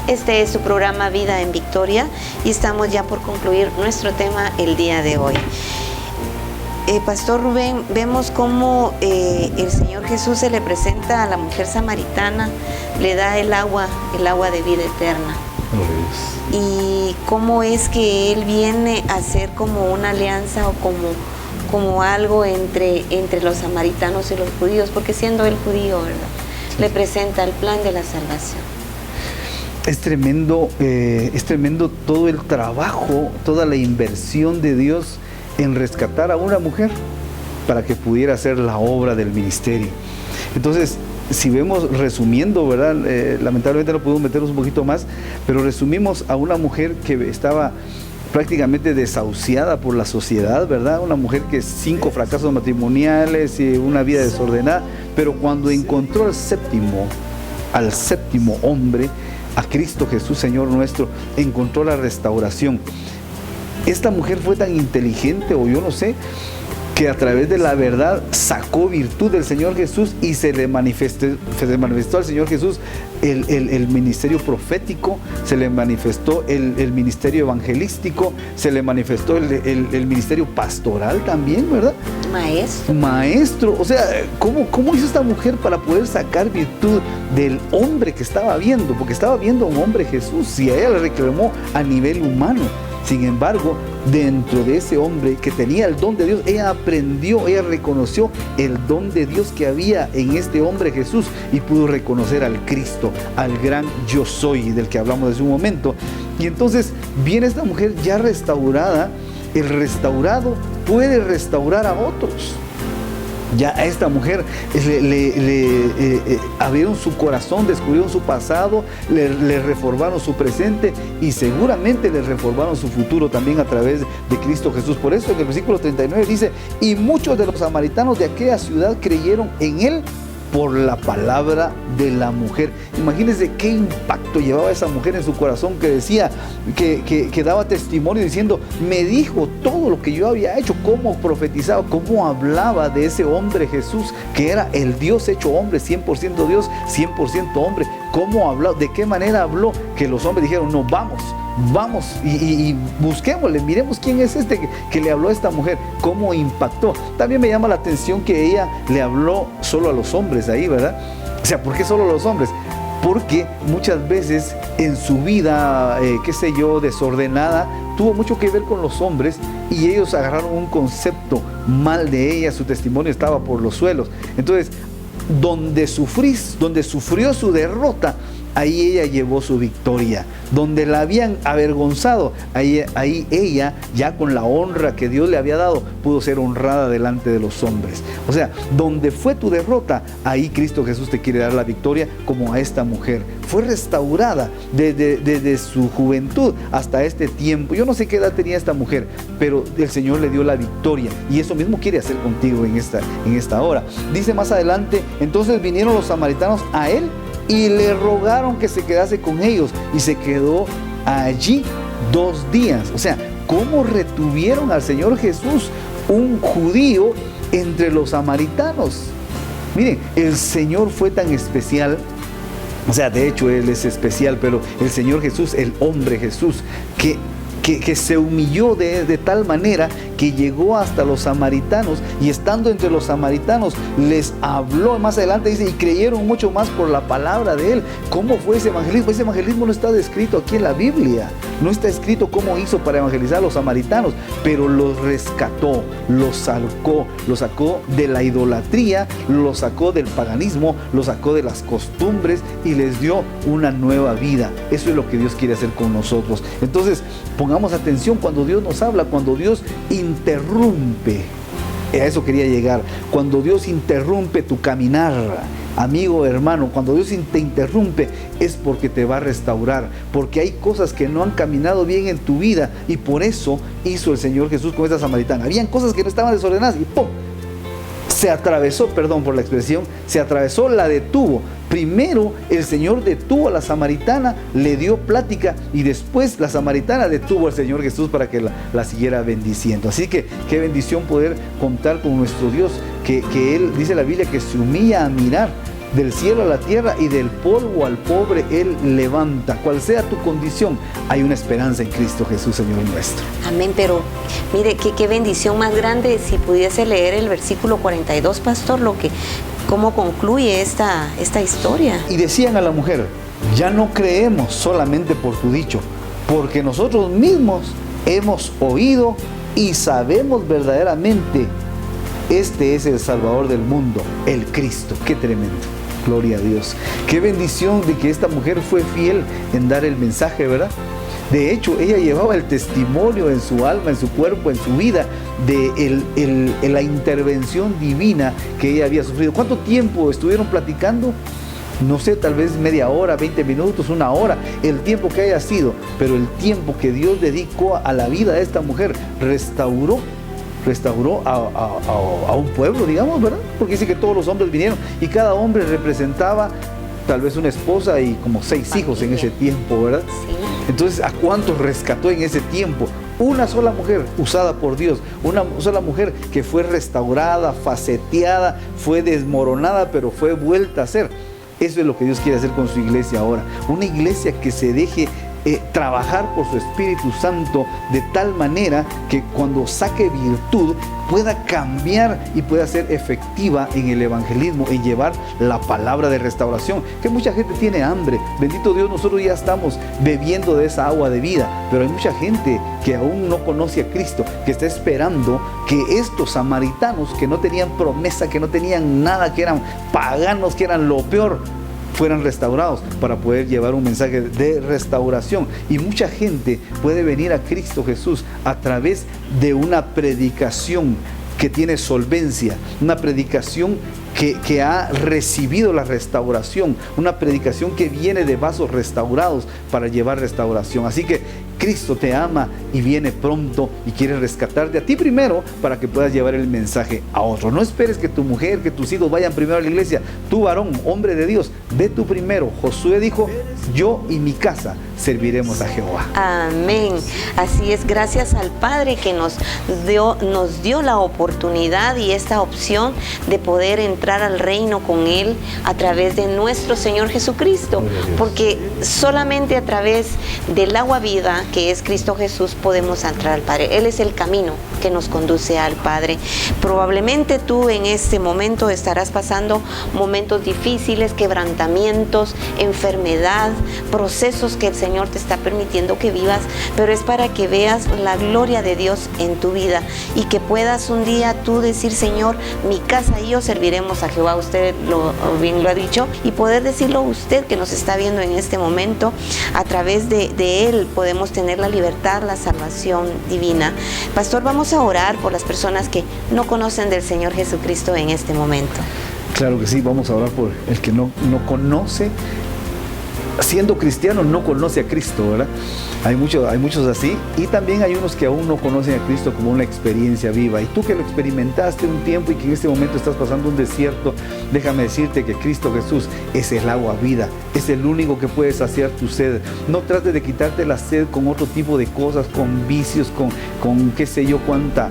Este es su programa Vida en Victoria y estamos ya por concluir nuestro tema el día de hoy. Pastor Rubén, vemos cómo el Señor Jesús se le presenta a la mujer samaritana, le da el agua de vida eterna. Y cómo es que Él viene a hacer como una alianza o como algo entre los samaritanos y los judíos, porque siendo Él judío, ¿verdad? Le presenta el plan de la salvación. Es tremendo todo el trabajo, toda la inversión de Dios en rescatar a una mujer para que pudiera hacer la obra del ministerio. Entonces, si vemos, resumiendo, ¿verdad? Lamentablemente no pudimos meternos un poquito más, pero resumimos a una mujer que estaba prácticamente desahuciada por la sociedad, ¿verdad? Una mujer que 5 fracasos matrimoniales y una vida desordenada, pero cuando encontró al séptimo hombre, a Cristo Jesús, Señor nuestro, encontró la restauración. Esta mujer fue tan inteligente, o yo no sé, que a través de la verdad sacó virtud del Señor Jesús y se le manifestó al Señor Jesús el ministerio profético, se le manifestó el ministerio evangelístico, se le manifestó el ministerio pastoral también, ¿verdad? Maestro. O sea, ¿cómo hizo esta mujer para poder sacar virtud del hombre que estaba viendo? Porque estaba viendo a un hombre, Jesús, y a ella le reclamó a nivel humano. Sin embargo, dentro de ese hombre que tenía el don de Dios, ella reconoció el don de Dios que había en este hombre Jesús y pudo reconocer al Cristo, al gran yo soy del que hablamos hace un momento. Y entonces viene esta mujer ya restaurada. El restaurado puede restaurar a otros. Ya a esta mujer abrieron su corazón, descubrieron su pasado, le reformaron su presente y seguramente le reformaron su futuro también a través de Cristo Jesús. Por eso en el versículo 39 dice: y muchos de los samaritanos de aquella ciudad creyeron en Él por la palabra de la mujer. Imagínense qué impacto llevaba esa mujer en su corazón, que decía, que daba testimonio diciendo: me dijo todo lo que yo había hecho, cómo profetizaba, cómo hablaba de ese hombre Jesús, que era el Dios hecho hombre, 100% Dios, 100% hombre. Cómo habló, de qué manera habló, que los hombres dijeron: no, vamos y busquémosle, miremos quién es este que le habló a esta mujer, cómo impactó. También me llama la atención que ella le habló solo a los hombres ahí, ¿verdad? O sea, ¿por qué solo a los hombres? Porque muchas veces en su vida, desordenada, tuvo mucho que ver con los hombres y ellos agarraron un concepto mal de ella, su testimonio estaba por los suelos. Entonces, donde sufrió su derrota, ahí ella llevó su victoria. Donde la habían avergonzado, ahí ella, ya con la honra que Dios le había dado, pudo ser honrada delante de los hombres. O sea, donde fue tu derrota, ahí Cristo Jesús te quiere dar la victoria, como a esta mujer. Fue restaurada desde su juventud hasta este tiempo. Yo no sé qué edad tenía esta mujer, pero el Señor le dio la victoria, y eso mismo quiere hacer contigo en esta hora. Dice más adelante: entonces vinieron los samaritanos a Él y le rogaron que se quedase con ellos, y se quedó allí 2 días. O sea, ¿cómo retuvieron al Señor Jesús, un judío, entre los samaritanos? Miren, el Señor fue tan especial. O sea, de hecho Él es especial, pero el Señor Jesús, el hombre Jesús, que se humilló de tal manera que llegó hasta los samaritanos, y estando entre los samaritanos les habló. Más adelante dice: y creyeron mucho más por la palabra de Él. ¿Cómo fue ese evangelismo? Ese evangelismo no está descrito aquí en la Biblia. No está escrito cómo hizo para evangelizar a los samaritanos, pero los rescató, los sacó de la idolatría, los sacó del paganismo, los sacó de las costumbres y les dio una nueva vida. Eso es lo que Dios quiere hacer con nosotros. Entonces, pongamos atención cuando Dios nos habla, cuando Dios interrumpe A eso quería llegar. Cuando Dios interrumpe tu caminar, amigo, hermano, cuando Dios te interrumpe es porque te va a restaurar, porque hay cosas que no han caminado bien en tu vida y por eso hizo el Señor Jesús con esta samaritana. Habían cosas que no estaban desordenadas y ¡pum! Se atravesó, perdón por la expresión, se atravesó, la detuvo. Primero el Señor detuvo a la samaritana, le dio plática y después la samaritana detuvo al Señor Jesús para que la siguiera bendiciendo. Así que qué bendición poder contar con nuestro Dios, que Él, dice la Biblia, que se humilla a mirar del cielo a la tierra y del polvo al pobre Él levanta. Cual sea tu condición, hay una esperanza en Cristo Jesús, Señor nuestro. Amén, pero mire, qué bendición más grande si pudiese leer el versículo 42, pastor, cómo concluye esta historia. Y decían a la mujer: ya no creemos solamente por tu dicho, porque nosotros mismos hemos oído y sabemos verdaderamente, este es el Salvador del mundo, el Cristo. Qué tremendo. Gloria a Dios. Qué bendición de que esta mujer fue fiel en dar el mensaje, ¿verdad? De hecho, ella llevaba el testimonio en su alma, en su cuerpo, en su vida, de la intervención divina que ella había sufrido. ¿Cuánto tiempo estuvieron platicando? No sé, tal vez media hora, 20 minutos, una hora, el tiempo que haya sido, pero el tiempo que Dios dedicó a la vida de esta mujer restauró a un pueblo, digamos, ¿verdad? Porque dice que todos los hombres vinieron y cada hombre representaba tal vez una esposa y como 6 hijos en ese tiempo, ¿verdad? Sí. Entonces, ¿a cuántos rescató en ese tiempo? Una sola mujer usada por Dios, una sola mujer que fue restaurada, faceteada, fue desmoronada, pero fue vuelta a ser. Eso es lo que Dios quiere hacer con su iglesia ahora. Una iglesia que se deje trabajar por su Espíritu Santo de tal manera que cuando saque virtud pueda cambiar y pueda ser efectiva en el evangelismo, en llevar la palabra de restauración. Que mucha gente tiene hambre, bendito Dios, nosotros ya estamos bebiendo de esa agua de vida, pero hay mucha gente que aún no conoce a Cristo, que está esperando que estos samaritanos que no tenían promesa, que no tenían nada, que eran paganos, que eran lo peor, fueran restaurados para poder llevar un mensaje de restauración. Y mucha gente puede venir a Cristo Jesús a través de una predicación que tiene solvencia, una predicación que ha recibido la restauración, una predicación que viene de vasos restaurados para llevar restauración. Así que Cristo te ama y viene pronto y quiere rescatarte a ti primero para que puedas llevar el mensaje a otro. No esperes que tu mujer, que tus hijos vayan primero a la iglesia. Tú, varón, hombre de Dios, ve tú primero. Josué dijo: yo y mi casa serviremos a Jehová. Amén. Así es, gracias al Padre que nos dio la oportunidad y esta opción de poder entrar al reino con Él a través de nuestro Señor Jesucristo, porque solamente a través del agua vida, que es Cristo Jesús, podemos entrar al Padre. Él es el camino que nos conduce al Padre. Probablemente tú en este momento estarás pasando momentos difíciles, quebrantamientos, enfermedad, procesos que el Señor te está permitiendo que vivas, pero es para que veas la gloria de Dios en tu vida y que puedas un día tú decir: Señor, mi casa y yo serviremos a Jehová. Usted bien lo ha dicho, y poder decirlo usted que nos está viendo en este momento. A través de Él podemos tener la libertad, la salvación divina. Pastor, vamos a orar por las personas que no conocen del Señor Jesucristo en este momento. Claro que sí, vamos a orar por el que no conoce. Siendo cristiano no conoce a Cristo, ¿verdad? Hay muchos así, y también hay unos que aún no conocen a Cristo como una experiencia viva. Y tú que lo experimentaste un tiempo y que en este momento estás pasando un desierto, déjame decirte que Cristo Jesús es el agua vida, es el único que puede saciar tu sed. No trates de quitarte la sed con otro tipo de cosas, con vicios, con qué sé yo cuánta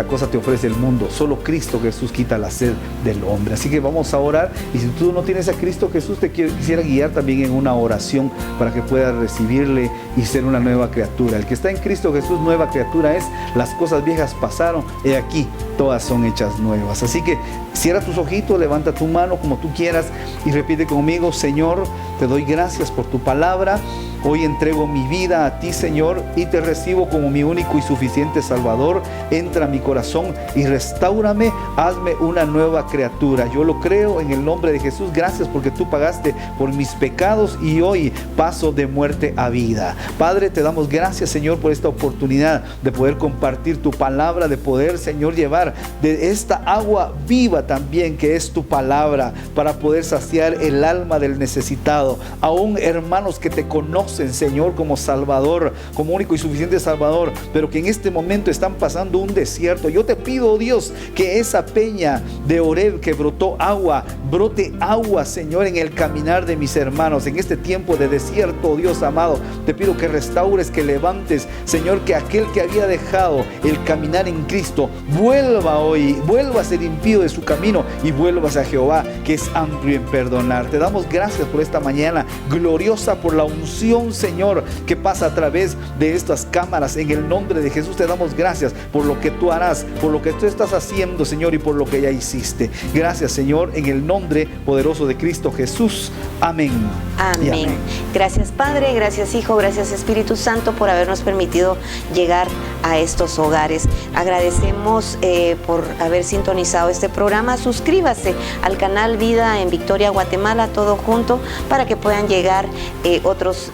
cosa te ofrece el mundo. Solo Cristo Jesús quita la sed del hombre. Así que vamos a orar, y si tú no tienes a Cristo Jesús, te quisiera guiar también en una oración para que puedas recibirle y ser una nueva criatura. El que está en Cristo Jesús, nueva criatura es. Las cosas viejas pasaron, he aquí, todas son hechas nuevas. Así que cierra tus ojitos, levanta tu mano como tú quieras y repite conmigo: Señor, te doy gracias por tu palabra. Hoy entrego mi vida a ti, Señor, y te recibo como mi único y suficiente Salvador. Entra a mi corazón y restáurame, hazme una nueva criatura. Yo lo creo en el nombre de Jesús. Gracias porque tú pagaste por mis pecados y hoy paso de muerte a vida. Padre, te damos gracias, Señor, por esta oportunidad de poder compartir tu palabra, de poder, Señor, llevar de esta agua viva también que es tu palabra, para poder saciar el alma del necesitado. Aún hermanos que te conocen, Señor, como Salvador, como único y suficiente Salvador, pero que en este momento están pasando un desierto. Yo te pido, oh Dios, que esa peña de Oreb que brotó agua, brote agua, Señor, en el caminar de mis hermanos en este tiempo de desierto. Oh Dios amado, te pido que restaures, que levantes, Señor, que aquel que había dejado el caminar en Cristo vuelva hoy, vuelva a ser impío de su camino y vuelva a Jehová, que es amplio en perdonar. Te damos gracias por esta mañana gloriosa, por la unción, Señor, que pasa a través de estas cámaras. En el nombre de Jesús te damos gracias por lo que tú harás, por lo que tú estás haciendo, Señor, y por lo que ya hiciste. Gracias, Señor, en el nombre poderoso de Cristo Jesús. Amén. Amén. Amén. Gracias, Padre, gracias, Hijo, gracias, Espíritu Santo, por habernos permitido llegar a estos hogares. Agradecemos por haber sintonizado este programa. Suscríbase al canal Vida en Victoria, Guatemala, todo junto, para que puedan llegar otros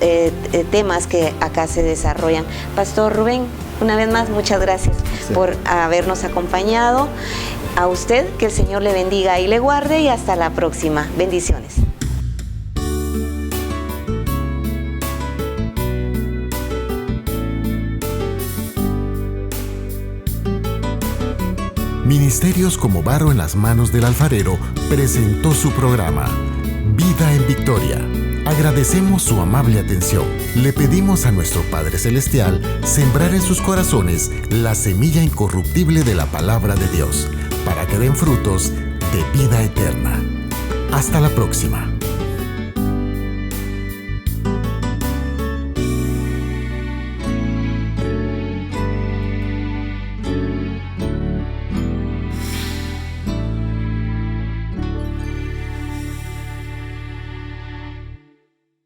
temas que acá se desarrollan. Pastor Rubén, una vez más, muchas gracias por habernos acompañado. A usted, que el Señor le bendiga y le guarde, y hasta la próxima. Bendiciones. Ministerios como Barro en las Manos del Alfarero presentó su programa Vida en Victoria. Agradecemos su amable atención. Le pedimos a nuestro Padre Celestial sembrar en sus corazones la semilla incorruptible de la palabra de Dios, para que den frutos de vida eterna. Hasta la próxima.